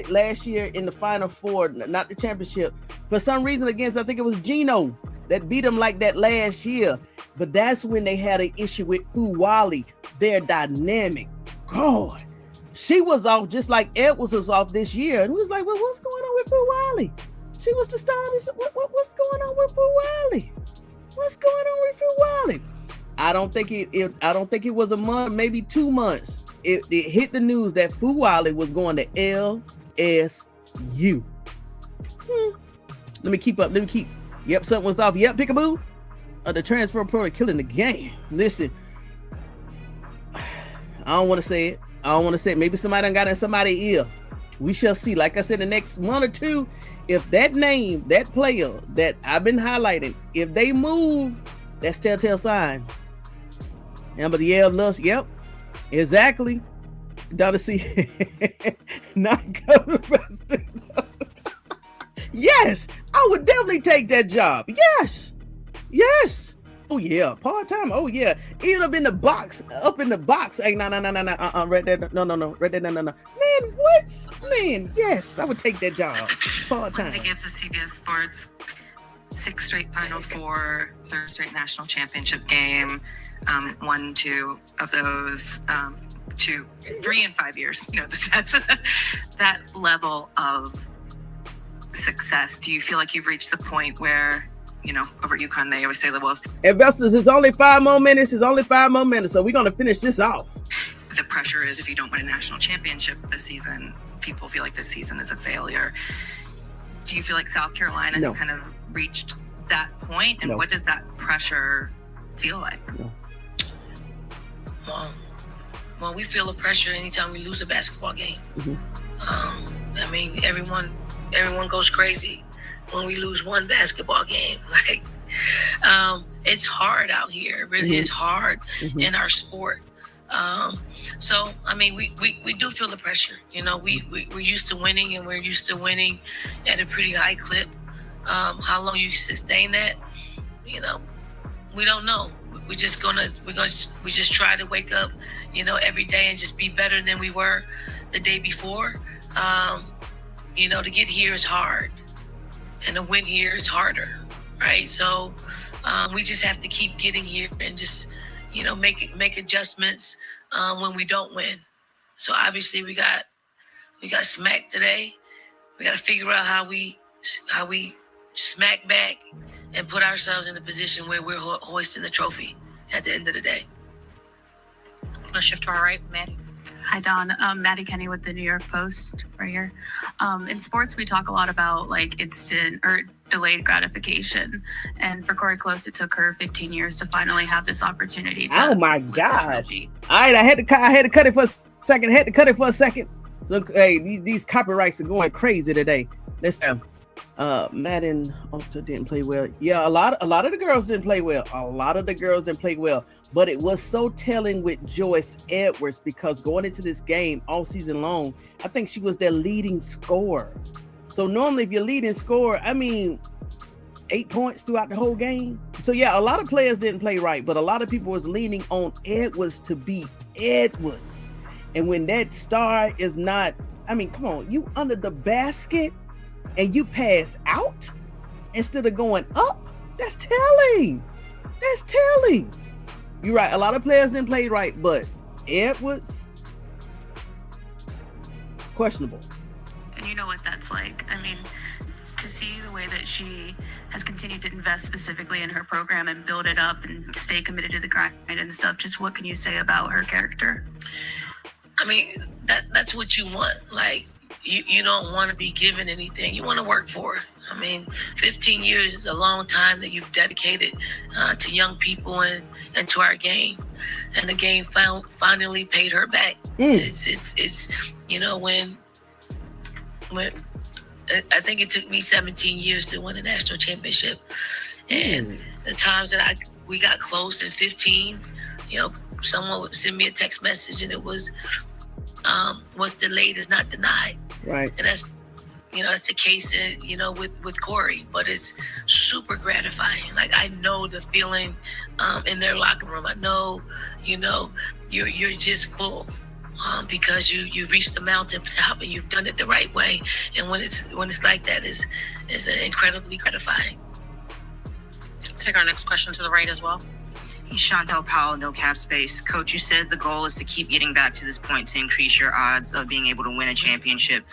Speaker 1: last year in the Final Four, not the championship, for some reason against, I think it was Geno that beat them like that last year. But that's when they had an issue with Fuwali. Their dynamic. God, she was off just like Edwards was off this year. And we was like, well, what's going on with Fuwali? She was the starter. What's going on with Fuwali? What's going on with Fuwali? I don't think it was a month, maybe 2 months. It hit the news that Fuwali was going to LSU. Let me keep up. Yep, something was off. Yep, peekaboo. The transfer portal killing the game. Listen, I don't want to say it. Maybe somebody done got in somebody's ear. We shall see. Like I said, the next month or two, if that name, that player that I've been highlighting, if they move, that's telltale sign. Amber the L loves. Yep, exactly. Down to see. Not coming. Yes, I would definitely take that job. Yes. Oh yeah, part time. Oh yeah, even up in the box. Hey, no. Right there. No. Right there. No. Man, what? Man, yes, I would take that job. Part time.
Speaker 17: Lindsay Gibbs of CBS Sports. 6 straight Final Four, 3rd straight national championship game. Won 2 of those. 3 in 5 years. You know, that's that level of success. Do you feel like you've reached the point where, you know, over at UConn, they always say the wolf.
Speaker 1: Investors, it's only 5 more minutes. So we're going to finish this off.
Speaker 17: The pressure is if you don't win a national championship this season, people feel like this season is a failure. Do you feel like South Carolina has kind of reached that point? And what does that pressure feel like?
Speaker 9: Well, we feel the pressure anytime we lose a basketball game. I mean, everyone goes crazy when we lose one basketball game. Like, it's hard out here. It really is hard in our sport. So, I mean, we do feel the pressure. You know, we're used to winning, and we're used to winning at a pretty high clip. How long you sustain that, you know, we don't know. We just try to wake up, you know, every day and just be better than we were the day before. You know, to get here is hard, and to win here is harder, right? So we just have to keep getting here and just, you know, make adjustments when we don't win. So obviously we got smacked today. We got to figure out how we smack back and put ourselves in a position where we're hoisting the trophy at the end of the day.
Speaker 10: Let's shift to our right, Maddie.
Speaker 18: Hi, Dawn. Maddie Kenny with the New York Post right here. In sports, we talk a lot about like instant or delayed gratification. And for Corey Close, it took her 15 years to finally have this opportunity.
Speaker 1: Oh my gosh. All right, I had to cut it for a second. So, hey, these copyrights are going crazy today. Let's Madden also didn't play well. Yeah, a lot of the girls didn't play well. But it was so telling with Joyce Edwards, because going into this game all season long, I think she was their leading scorer. So normally if you're leading scorer, I mean, 8 points throughout the whole game. So yeah, a lot of players didn't play right, but a lot of people was leaning on Edwards to beat Edwards. And when that star is not, I mean, come on, you under the basket and you pass out instead of going up, that's telling. You're right. A lot of players didn't play right, but Edwards, questionable.
Speaker 18: And you know what that's like. I mean, to see the way that she has continued to invest specifically in her program and build it up and stay committed to the grind and stuff, just what can you say about her character?
Speaker 9: I mean, that's what you want. Like, you don't want to be given anything. You want to work for it. I mean, 15 years is a long time that you've dedicated to young people and to our game. And the game finally paid her back. It's you know, when I think it took me 17 years to win a national championship. And the times that we got close in 15, you know, someone would send me a text message and it was what's delayed is not denied.
Speaker 1: Right.
Speaker 9: And that's the case with Corey, but it's super gratifying. Like, I know the feeling in their locker room. I know, you're just full because you've reached the mountaintop and you've done it the right way. And when it's like that, is incredibly gratifying.
Speaker 10: Take our next question to the right as well.
Speaker 19: Shoutout Powell, no cap space. Coach, you said the goal is to keep getting back to this point to increase your odds of being able to win a championship.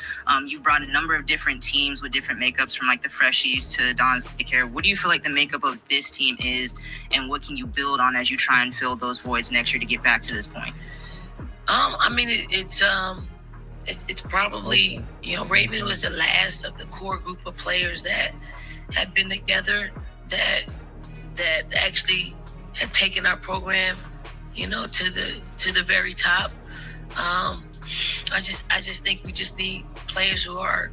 Speaker 19: You've brought a number of different teams with different makeups, from like the freshies to Don's daycare. What do you feel like the makeup of this team is, and what can you build on as you try and fill those voids next year to get back to this point?
Speaker 9: It's probably, Raven was the last of the core group of players that had been together that actually had taken our program, to the very top. I just think we just need players who are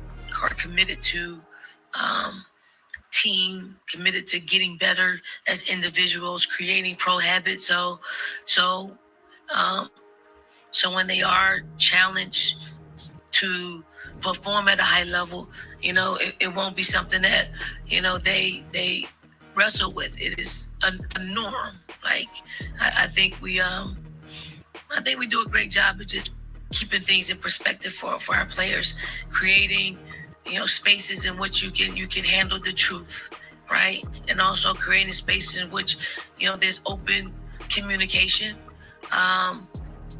Speaker 9: committed to team, committed to getting better as individuals, creating pro habits. So when they are challenged to perform at a high level, it won't be something that, they wrestle with. It is a norm. Like, I think we do a great job of just keeping things in perspective for our players, creating, spaces in which you can handle the truth, right? And also creating spaces in which, there's open communication.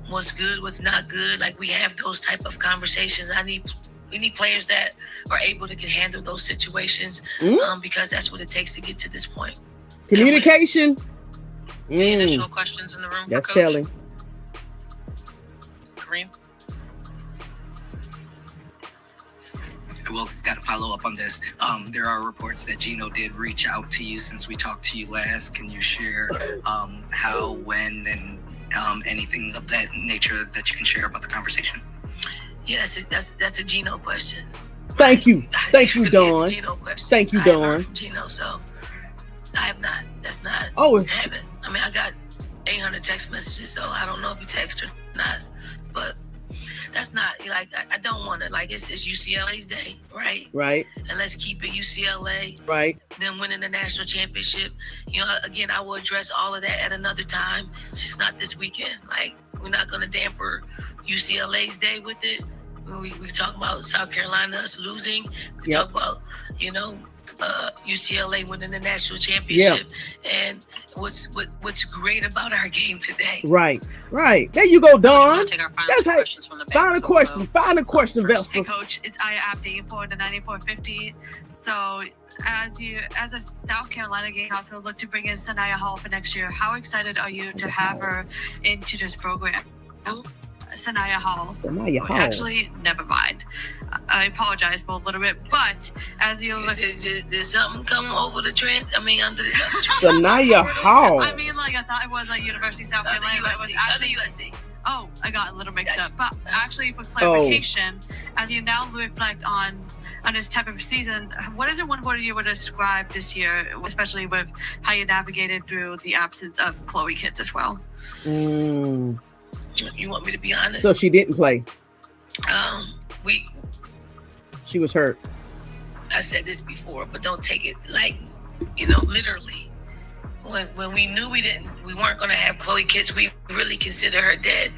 Speaker 9: What's good, what's not good. Like, we have those type of conversations. We need players that are able to handle those situations, because that's what it takes to get to this point.
Speaker 1: Communication.
Speaker 10: Any additional questions in the room
Speaker 1: That's
Speaker 10: for Coach?
Speaker 1: telling.
Speaker 10: Kareem?
Speaker 11: Well, got to follow up on this. There are reports that Geno did reach out to you since we talked to you last. Can you share how, when, and anything of that nature that you can share about the conversation?
Speaker 9: Yeah, that's a Geno question.
Speaker 1: Thank you, Dawn.
Speaker 9: It's a Geno question.
Speaker 1: Thank you,
Speaker 9: I haven't
Speaker 1: Dawn.
Speaker 9: heard from Geno, so I have not. That's not.
Speaker 1: Oh,
Speaker 9: I haven't. I mean, I got 800 text messages, so I don't know if he texted or not. But that's not like I don't want to. Like, it's UCLA's day, right?
Speaker 1: Right.
Speaker 9: And let's keep it UCLA.
Speaker 1: Right.
Speaker 9: Them winning the national championship. Again, I will address all of that at another time. It's just not this weekend. Like, we're not going to damper UCLA's day with it. We talk about South Carolina us losing. We talk about, UCLA winning the national championship. And what's great about our game today.
Speaker 1: Right. There you go, Dawn.
Speaker 10: That's how.
Speaker 1: Final question, Vestas.
Speaker 18: Hey, Coach, it's Aya Abdi for the 9450. So, as a South Carolina Gamecocks will look to bring in Sanaya Hall for next year, how excited are you to have her into this program? Sanaya Hall. Actually, never mind. I apologize for a little bit, but as you look,
Speaker 9: did something come over the trend? I mean, under the
Speaker 1: Sanaya Hall.
Speaker 18: I mean, like, I thought it was like University of South Carolina, but it was actually
Speaker 9: USC.
Speaker 18: Oh, I got a little mixed up. But actually, for clarification, as you now reflect on this type of season, what is it one word you would describe this year, especially with how you navigated through the absence of Chloe Kitts as well?
Speaker 9: You want me to be honest?
Speaker 1: So she didn't play. She was hurt.
Speaker 9: I said this before, but don't take it like, literally. When we knew we weren't going to have Chloe Kitts, we really consider her dead.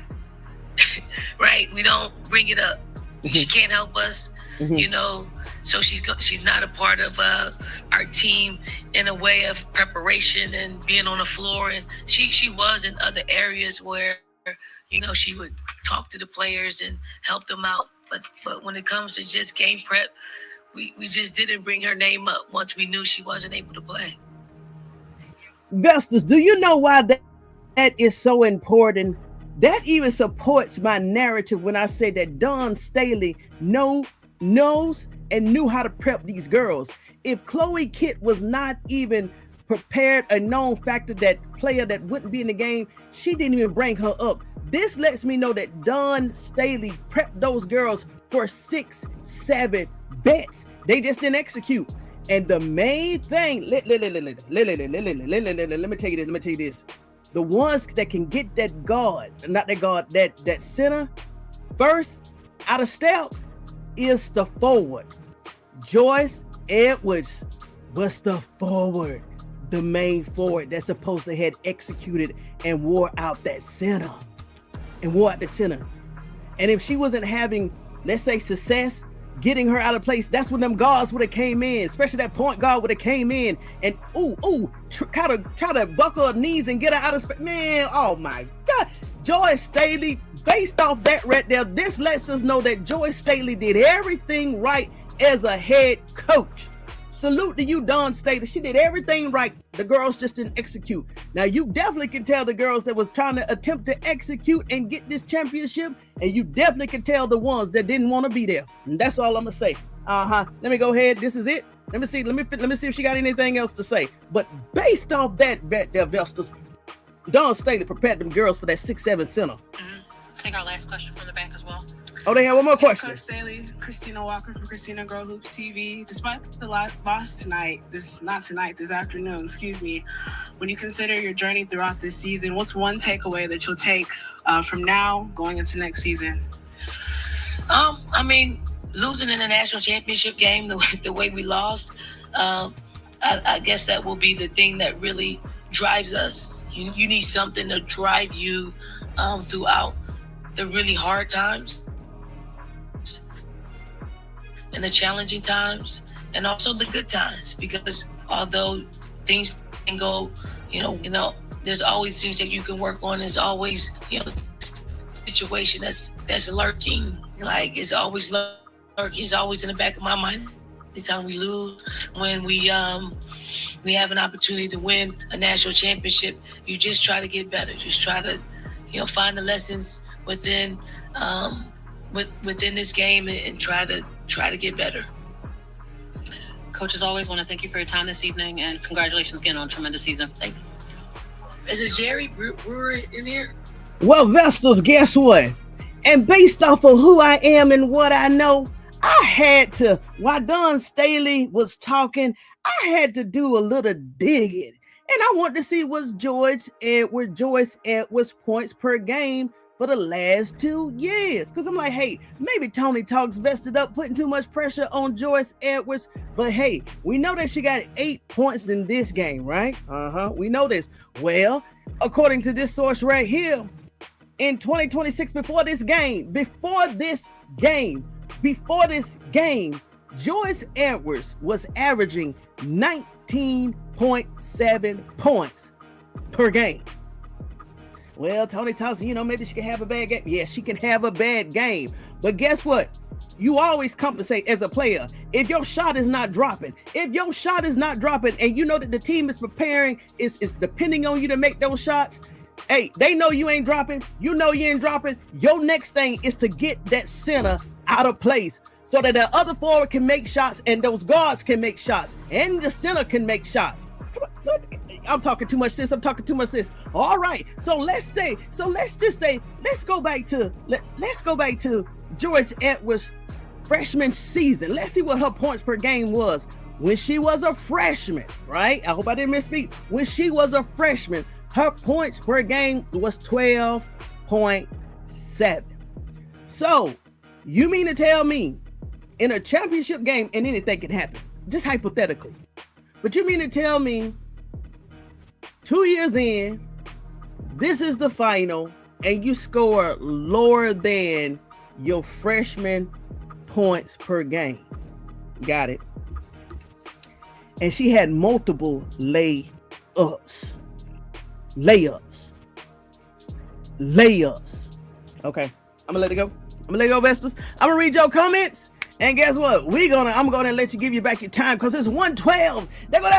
Speaker 9: Right? We don't bring it up. She can't help us, So she's not a part of our team in a way of preparation and being on the floor. And she was in other areas where, she would talk to the players and help them out. But when it comes to just game prep, we just didn't bring her name up once we knew she wasn't able to play.
Speaker 1: Vestas, do you know why that is so important? That even supports my narrative when I say that Dawn Staley knows and knew how to prep these girls. If Chloe Kitt was not even prepared, a known factor, that player that wouldn't be in the game, she didn't even bring her up. This lets me know that Dawn Staley prepped those girls for 6-7 bets. They just didn't execute. And the main thing, let me tell you this. The ones that can get that guard, not that guard, that center first out of step, is the forward. Joyce Edwards was the forward, the main forward that's supposed to have executed and wore out that center. And if she wasn't having, let's say, success getting her out of place, that's when them guards would have came in, especially that point guard would have came in and try to buckle her knees and get her out of space. Man, oh my God. Joyce Staley, based off that right there, this lets us know that Joyce Staley did everything right as a head coach. Salute to you, Dawn Staley. She did everything right. The girls just didn't execute. Now, you definitely can tell the girls that was trying to attempt to execute and get this championship, and you definitely can tell the ones that didn't want to be there. And that's all I'm gonna say. Let me go ahead. This is it. Let me see if she got anything else to say. But based off that, Vestas, Dawn Staley prepared them girls for that 6'7" center.
Speaker 10: Take our last question from the back as well.
Speaker 1: Oh, they have one more question.
Speaker 20: Coach Staley, Christina Walker from Christina Girl Hoops TV. Despite the loss this afternoon, when you consider your journey throughout this season, what's one takeaway that you'll take from now going into next season?
Speaker 9: I mean, losing in the national championship game the way we lost, I guess that will be the thing that really drives us. You need something to drive you throughout the really hard times and the challenging times and also the good times, because although things can go, there's always things that you can work on. There's always, situation that's lurking, like it's always lurking. It's always in the back of my mind. The time we lose, when we have an opportunity to win a national championship, you just try to get better. Just try to, find the lessons within this game and try to get better.
Speaker 10: Coach, as always, want to thank you for your time this evening and congratulations again on a tremendous season. Thank you.
Speaker 9: Is it Jerry Brewer in here?
Speaker 1: Well, Vestas, guess what? And based off of who I am and what I know, I had to, while Dawn Staley was talking, I had to do a little digging. And I want to see what's Joyce Edwards points per game for the last 2 years. Because I'm like, hey, maybe Tony Talks vested up, putting too much pressure on Joyce Edwards. But hey, we know that she got 8 points in this game, right? We know this. Well, according to this source right here, in 2026, before this game, Joyce Edwards was averaging 19.7 points per game. Well, Tony Talks, maybe she can have a bad game. Yeah, she can have a bad game. But guess what? You always compensate as a player. If your shot is not dropping, and you know that the team is preparing, is depending on you to make those shots, hey, they know you ain't dropping. You know you ain't dropping. Your next thing is to get that center out of place so that the other forward can make shots and those guards can make shots and the center can make shots. Come on, I'm talking too much sis. All right. So let's go back to Joyce Edwards' freshman season. Let's see what her points per game was when she was a freshman, right? I hope I didn't misspeak. When she was a freshman, her points per game was 12.7. So you mean to tell me in a championship game, and anything can happen, just hypothetically, but you mean to tell me 2 years in, this is the final, and you score lower than your freshman points per game? Got it. And she had multiple layups. Okay, I'm gonna let it go. Vestas. I'm gonna read your comments, and guess what? I'm gonna let you give you back your time because it's 1:12. They go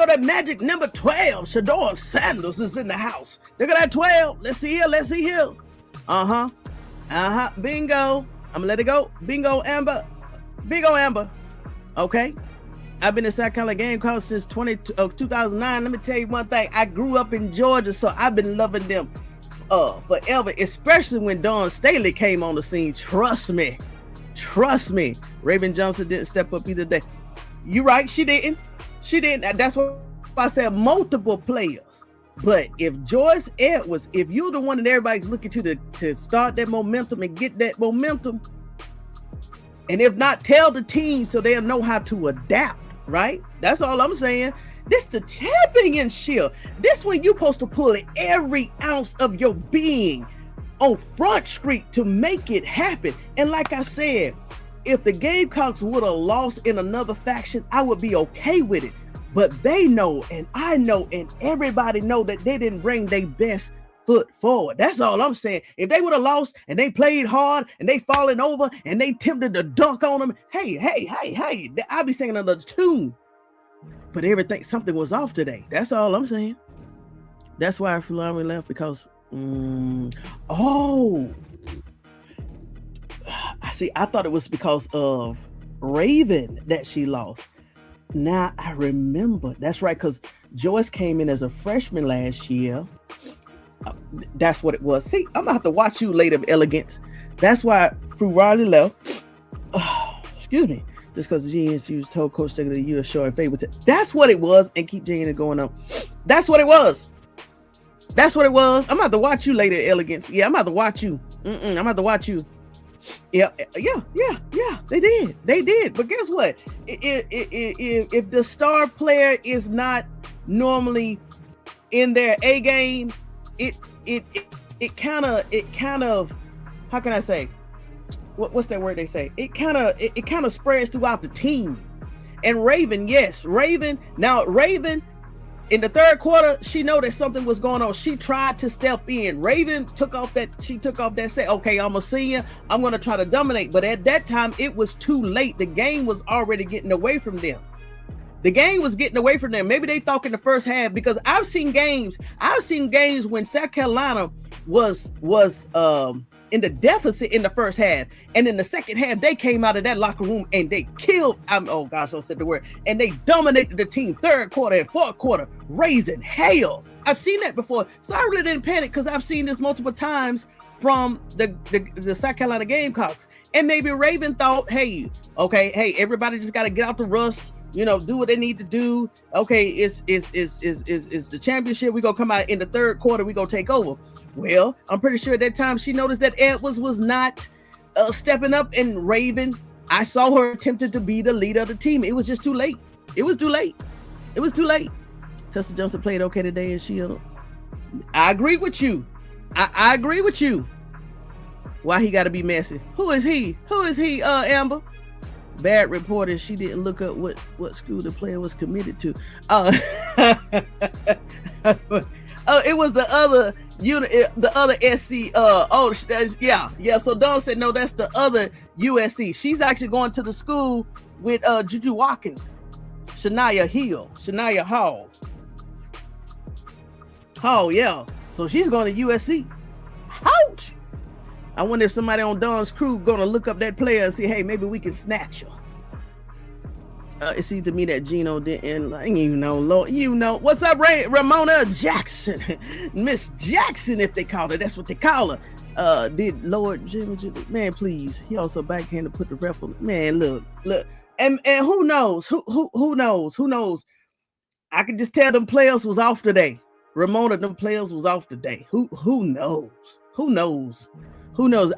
Speaker 1: that magic number 12. Shador Sanders is in the house. They go that 12. Let's see here. Bingo. I'm gonna let it go. Bingo, Amber. Okay. I've been a South Carolina Gamecocks since 2009. Let me tell you one thing. I grew up in Georgia, so I've been loving them forever, especially when Dawn Staley came on the scene. Trust me. Raven Johnson didn't step up either day. You're right, she didn't. That's what I said, multiple players. But if Joyce Edwards, if you're the one that everybody's looking to start that momentum and get that momentum, And if not, tell the team so they'll know how to adapt, right? That's all I'm saying. This the championship. This when you supposed to pull every ounce of your being on Front Street to make it happen. And like I said, if the Gamecocks would have lost in another faction, I would be okay with it. But they know, and I know, and everybody know that they didn't bring their best foot forward. That's all I'm saying. If they would have lost and they played hard and they falling over and they tempted to dunk on them, hey, I'll be singing another tune. But something was off today. That's all I'm saying. That's why Fulani left, because I thought it was because of Raven that she lost. Now I remember. That's right, because Joyce came in as a freshman last year. That's what it was. See, I'm gonna have to watch you later, Elegance. That's why Fulani left. Excuse me. Just because the GNC was told Coach Staley that you are showing favor to. That's what it was, and keep jinging and going up. That's what it was. That's what it was. I'm about to watch you later, Elegance. Yeah, I'm about to watch you. I'm about to watch you. Yeah. They did. But guess what? If the star player is not normally in their A game, it kind of how can I say? What's that word they say? It kind of spreads throughout the team. And Raven, in the third quarter, she know that something was going on. She tried to step in. Raven took off that say, okay, I'm a senior, I'm gonna try to dominate. But at that time, it was too late. The game was already getting away from them. Maybe they thought in the first half, because I've seen games when South Carolina was in the deficit in the first half, and in the second half they came out of that locker room and they killed. I said the word, and they dominated the team third quarter and fourth quarter, raising hell. I've seen that before, so I really didn't panic, because I've seen this multiple times from the South Carolina Gamecocks. And maybe Raven thought, hey, everybody just got to get out the rust. Do what they need to do. Okay, it's the championship. We gonna come out in the third quarter. We gonna take over. Well, I'm pretty sure at that time she noticed that Edwards was not stepping up, and Raven, I saw her attempted to be the leader of the team. It was just too late. It was too late. Tessa Johnson played okay today, and she. I agree with you. I agree with you. Why he got to be messy? Who is he? Amber? Bad reporter. She didn't look up what school the player was committed to. It was the other unit, the other SC. Yeah. So Dawn said no, that's the other USC. She's actually going to the school with Juju Watkins, Shania Hall. Yeah. So she's going to USC. Ouch! I wonder if somebody on Dawn's crew gonna look up that player and say, hey, maybe we can snatch her. It seems to me that Geno didn't, Lord, what's up, Ramona Jackson? Miss Jackson, if they call her, that's what they call her. Did Lord Jimmy, man, please. He also backhanded put the ref on. Man, look, and who knows? Who knows? I could just tell them players was off today. Ramona, them players was off today. Who knows?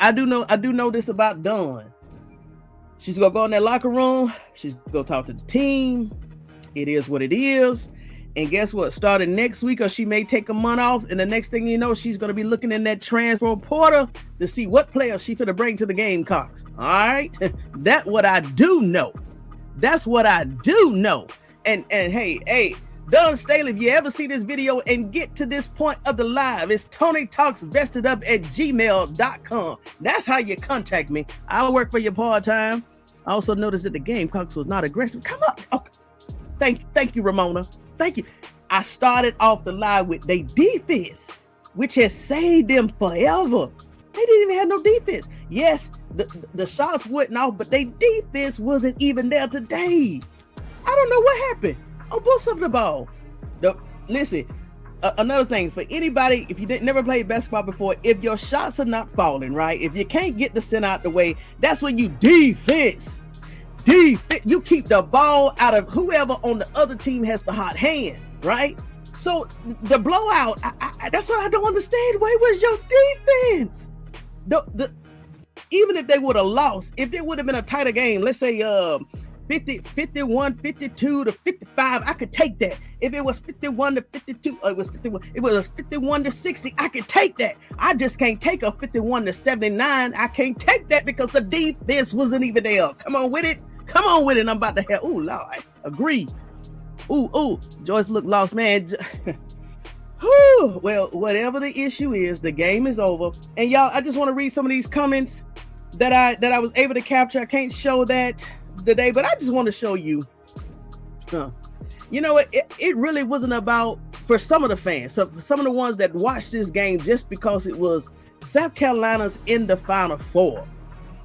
Speaker 1: I do know this about Dawn. She's gonna go in that locker room. She's gonna talk to the team. It is what it is. And guess what? Starting next week, or she may take a month off, and the next thing you know, she's gonna be looking in that transfer portal to see what players she finna bring to the Gamecocks. All right, that's what I do know. And hey. Don Staley, if you ever see this video and get to this point of the live, it's TonyTalksVestedUp@gmail.com. That's how you contact me. I'll work for you part-time. I also noticed that the Gamecocks was not aggressive. Come up. Okay. Thank you, Ramona. Thank you. I started off the live with their defense, which has saved them forever. They didn't even have no defense. Yes, the shots went off, but their defense wasn't even there today. I don't know what happened. On both sides of the ball. Listen, another thing for anybody, if you never played basketball before, if your shots are not falling, right? If you can't get the center out the way, that's when you defense. You keep the ball out of whoever on the other team has the hot hand, right? So the blowout, that's what I don't understand. Where was your defense? even if they would have lost, if it would have been a tighter game, let's say 51, 52 to 55, I could take that. If it was 51 to 52, it was 51 to 60, I could take that. I just can't take a 51 to 79. I can't take that because the defense wasn't even there. Come on with it. I'm about to have, ooh, Lord, agree. Ooh, Joyce looked lost, man. Whew. Well, whatever the issue is, the game is over. And y'all, I just want to read some of these comments that I was able to capture. I can't show that today, but I just want to show you. You know, it really wasn't about, for some of the fans, so some of the ones that watched this game just because it was South Carolina's in the Final Four.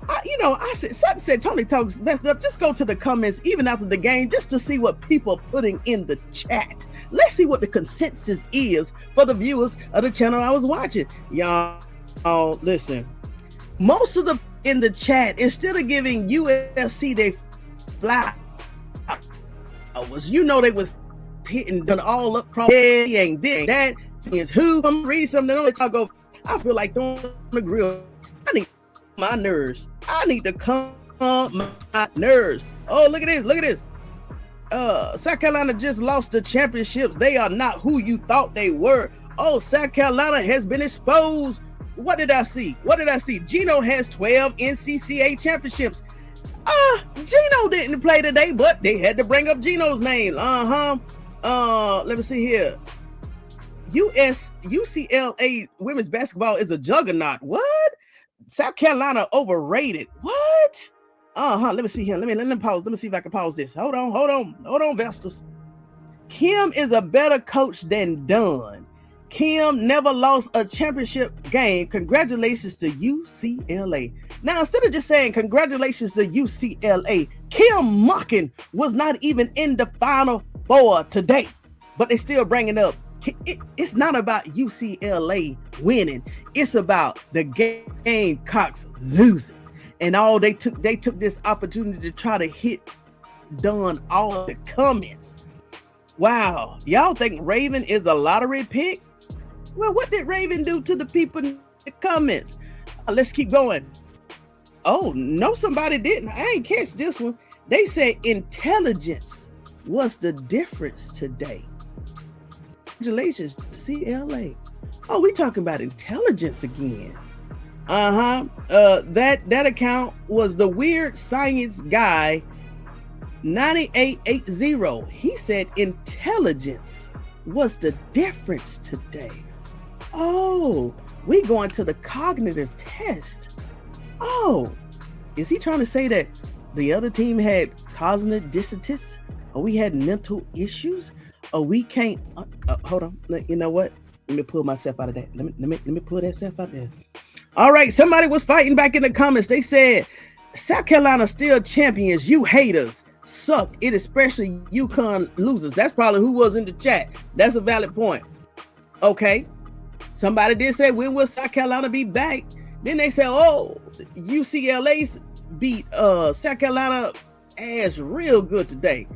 Speaker 1: I said Tony Talks messed up. Just go to the comments even after the game just to see what people are putting in the chat. Let's see what the consensus is for the viewers of the channel I was watching. Y'all, listen. Most of the in the chat, instead of giving USC their flowers, they was hitting done all up cross. Ain't this, that is who. I'm read something. Don't let y'all go. I feel like throwing the grill. I need my nerves. I need to calm my nerves. Oh, look at this. South Carolina just lost the championships. They are not who you thought they were. Oh, South Carolina has been exposed. What did I see? Geno has 12 NCAA championships. Geno didn't play today, but they had to bring up Geno's name. Let me see here. UCLA women's basketball is a juggernaut. What? South Carolina overrated. What? Let me see here. Let me pause. Let me see if I can pause this. Hold on, Vestas. Kim is a better coach than Dunn. Kim never lost a championship game. Congratulations to UCLA. Now, instead of just saying congratulations to UCLA, Kim Muckin was not even in the Final Four today, but they still bringing up. It's not about UCLA winning. It's about the Gamecocks losing. And they took this opportunity to try to hit Dunn all of the comments. Wow. Y'all think Raven is a lottery pick? Well, what did Raven do to the people in the comments? Let's keep going. Oh, no, somebody didn't. I ain't catch this one. They said intelligence was the difference today. Congratulations, CLA. Oh, we talking about intelligence again. That account was the weird science guy 9880. He said intelligence was the difference today. Oh, we going to the cognitive test. Oh, is he trying to say that the other team had cognitive dissonance, or we had mental issues, or we can't? Hold on. You know what? Let me pull myself out of that. Let me pull that self out there. All right, somebody was fighting back in the comments. They said South Carolina still champions. You haters suck. It especially UConn losers. That's probably who was in the chat. That's a valid point. Okay. Somebody did say, when will South Carolina be back? Then they said, oh, UCLA beat South Carolina ass real good today.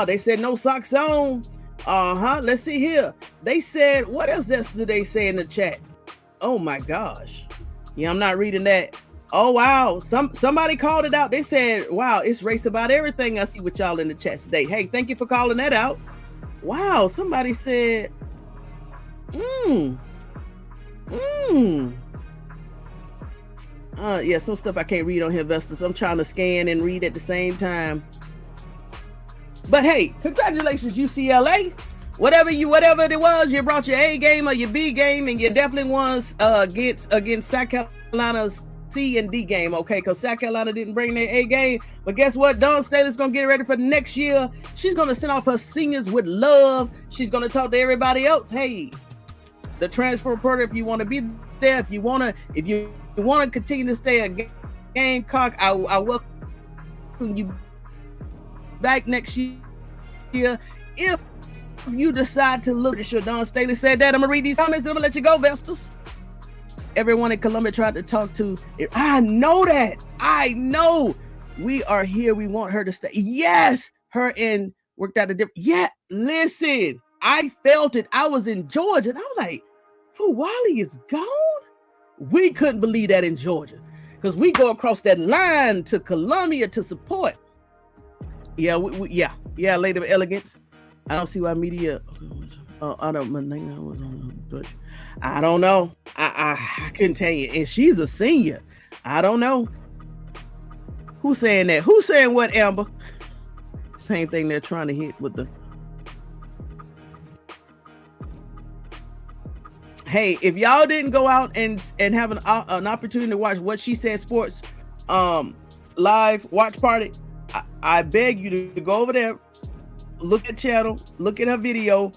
Speaker 1: They said no socks on. Let's see here. They said, what else did they say in the chat? Oh my gosh. Yeah, I'm not reading that. Oh wow. Somebody called it out. They said, wow, it's race about everything I see with y'all in the chat today. Hey, thank you for calling that out. Wow, somebody said, yeah, some stuff I can't read on here, Vestas. I'm trying to scan and read at the same time. But hey, congratulations, UCLA. Whatever it was, you brought your A game or your B game, and you definitely won against South Carolina's C and D game, okay? Because South Carolina didn't bring their A game. But guess what? Dawn Staley's going to get ready for next year. She's going to send off her seniors with love. She's going to talk to everybody else. Hey, the transfer portal, if you want to be there, if you want to continue to stay a Gamecock, I welcome you back next year. If you decide to look at your Dawn Staley said that, I'm gonna read these comments, then I'm gonna let you go, Vestas. Everyone in Columbia tried to talk to. I know that. I know. We are here. We want her to stay. Yes, her and worked out a different. Yeah, listen. I felt it. I was in Georgia, and I was like, Fuwali is gone? We couldn't believe that in Georgia. because we go across that line to Columbia to support. Yeah, Lady of Elegance. I don't see why media. I don't know. I couldn't tell you. And she's a senior. I don't know. Who's saying that? Who's saying what, Amber? Same thing they're trying to hit with the. Hey, if y'all didn't go out and have an opportunity to watch What She Said Sports live watch party, I beg you to go over there, look at channel, look at her video,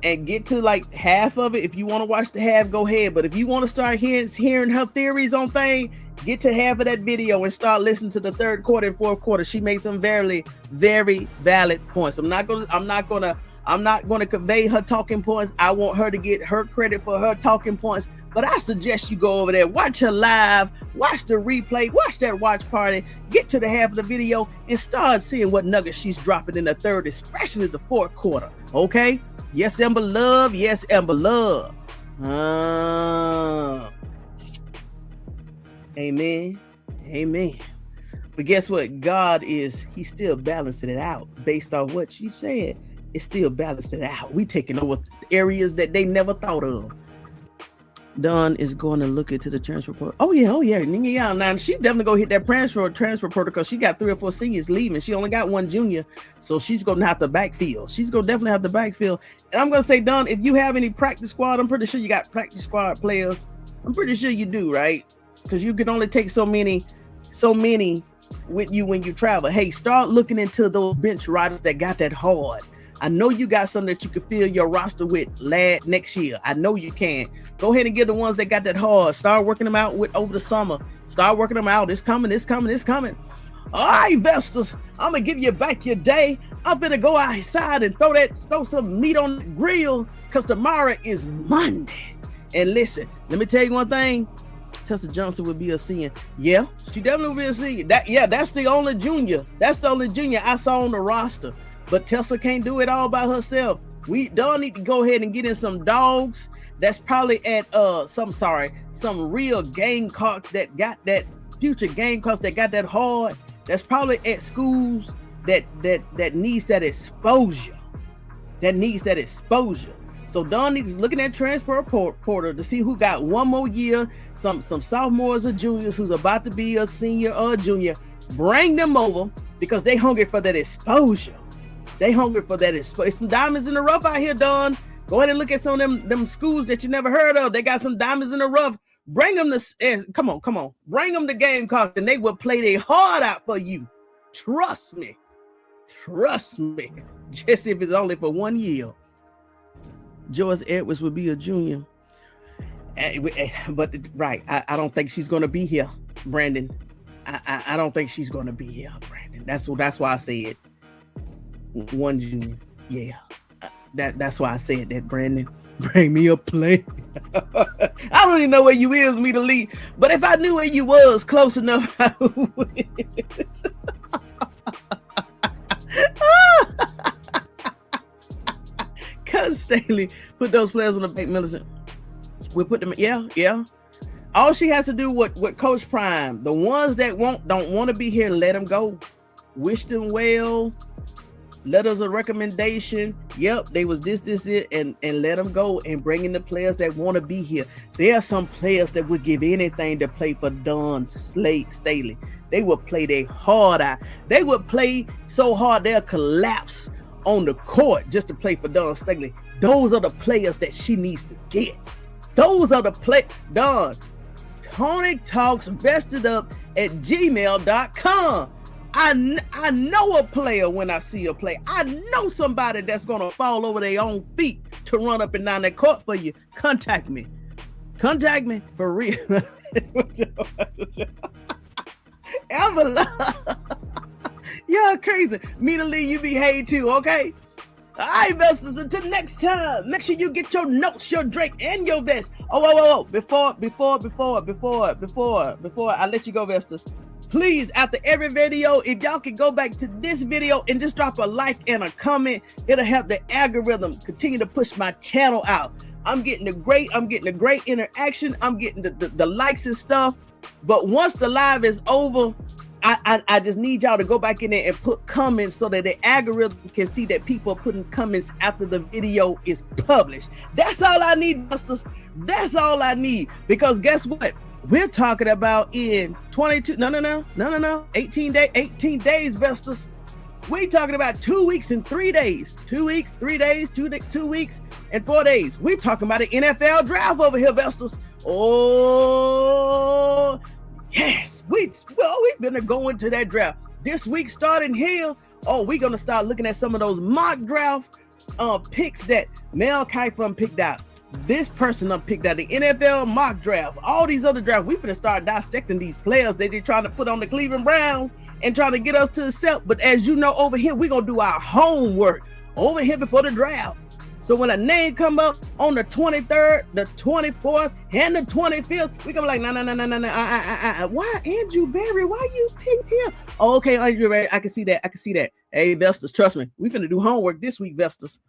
Speaker 1: and get to like half of it. If you want to watch the half, go ahead. But if you want to start hearing her theories on things, get to half of that video and start listening to the third quarter and fourth quarter. She made some very, very valid points. I'm not gonna convey her talking points. I want her to get her credit for her talking points. But I suggest you go over there, watch her live, watch the replay, watch that watch party, get to the half of the video, and start seeing what nuggets she's dropping in the third, especially the fourth quarter. Okay? Yes, Amber Love. Yes, Amber Love. Amen. Amen. But guess what? God He's still balancing it out based off what she said. It's still balancing it out. We taking over areas that they never thought of. Dawn is going to look into the transfer portal. Oh yeah. Now she's definitely gonna hit that transfer protocol. She got 3 or 4 seniors leaving. She only got 1 junior, so she's gonna have to backfill. She's gonna definitely have to backfill. And I'm gonna say, Dawn, if you have any practice squad, I'm pretty sure you got practice squad players. I'm pretty sure you do, right? Because you can only take so many with you when you travel. Hey, start looking into those bench riders that got that hard. I know you got some that you can fill your roster with next year. I know you can. Go ahead and get the ones that got that hard. Start working them out over the summer. Start working them out. It's coming. All right, Vestas, I'm going to give you back your day. I'm going to go outside and throw some meat on the grill because tomorrow is Monday. And listen, let me tell you one thing. Tessa Johnson would be a senior. Yeah, she definitely will be a senior. That's the only junior. That's the only junior I saw on the roster. But Tessa can't do it all by herself. We don't need to go ahead and get in some dogs. That's probably at some real Gamecocks that got that future Gamecocks that got that hard. That's probably at schools that needs that exposure. So Don needs looking at transfer portal to see who got 1 more year, some sophomores or juniors who's about to be a senior or a junior. Bring them over because they hungry for that exposure. It's some diamonds in the rough out here, Don. Go ahead and look at some of them schools that you never heard of. They got some diamonds in the rough. Bring them to come on. Bring them to Gamecocks and they will play their heart out for you. Trust me. Just if it's only for 1 year. Joyce Edwards would be a junior. But right, I don't think she's gonna be here, Brandon. I don't think she's gonna be here, Brandon. That's why I said 1 junior. Yeah. That's why I said that, Brandon. Bring me a play. I don't even know where you is, me to lead. But if I knew where you was close enough, I would. Cause Staley put those players on the back, Millicent. We'll put them. Yeah. All she has to do with Coach Prime, the ones that don't want to be here, let them go. Wish them well. Let us a recommendation. Yep, they was this, it, and let them go and bring in the players that want to be here. There are some players that would give anything to play for Don Staley. They would play their heart out. They would play so hard they'll collapse on the court just to play for Don Staley. Those are the players that she needs to get. Those are the Don. Tony Talks vested up at gmail.com. I know a player when I see a play. I know somebody that's gonna fall over their own feet to run up and down that court for you. Contact me for real. Y'all crazy. Me to Lee, you behave too, okay? All right, investors, until next time, make sure you get your notes, your drink, and your vest. Oh, before I let you go, investors, please, after every video, if y'all can go back to this video and just drop a like and a comment, it'll help the algorithm continue to push my channel out. I'm getting the great interaction. I'm getting the likes and stuff. But once the live is over, I just need y'all to go back in there and put comments so that the algorithm can see that people are putting comments after the video is published. That's all I need, Busters. That's all I need. Because guess what? We're talking about in 18 days, Busters. We talking about 2 weeks and 3 days. 2 weeks, 3 days, 2 weeks and 4 days. We're talking about an NFL draft over here, Busters. Oh, yes. We've been going to that draft. This week starting here, we're going to start looking at some of those mock draft picks that Mel Kiper picked out. This person picked out the NFL mock draft. All these other drafts, we're going to start dissecting these players that they're trying to put on the Cleveland Browns and trying to get us to accept. But as you know, over here, we're going to do our homework over here before the draft. So when a name come up on the 23rd, the 24th, and the 25th, we gonna be like, no. Why Andrew Berry? Why you picked him? Oh, okay, Andrew Berry, I can see that. Hey, Vestas, trust me. We finna do homework this week, Vestas.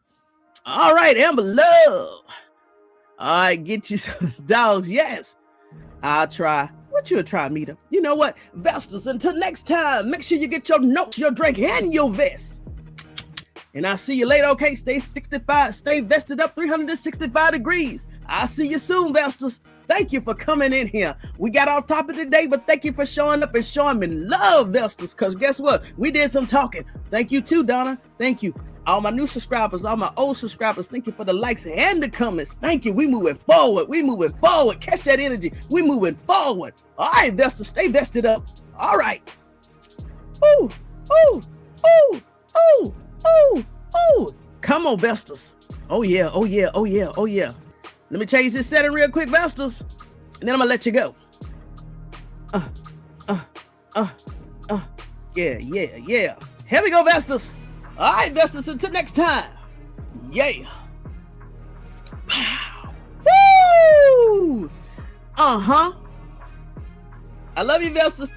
Speaker 1: All right, Amber Love. All right, get you some dogs. Yes, I'll try. What you'll try, Meter? You know what? Vestas, until next time, make sure you get your notes, your drink, and your vest. And I'll see you later, okay? Stay vested up 365 degrees. I'll see you soon, Vesters. Thank you for coming in here. We got off topic today, but thank you for showing up and showing me love, Vesters, because guess what? We did some talking. Thank you too, Donna. Thank you. All my new subscribers, all my old subscribers, thank you for the likes and the comments. Thank you. We moving forward. Catch that energy. We moving forward. All right, Vesters, stay vested up. All right. Ooh. Come on, Vestas. Oh yeah. Let me change this setting real quick, Vestas, and then I'm gonna let you go. Yeah. Here we go, Vestas. All right, Vestas, until next time. Yeah. Woo! I love you, Vestas.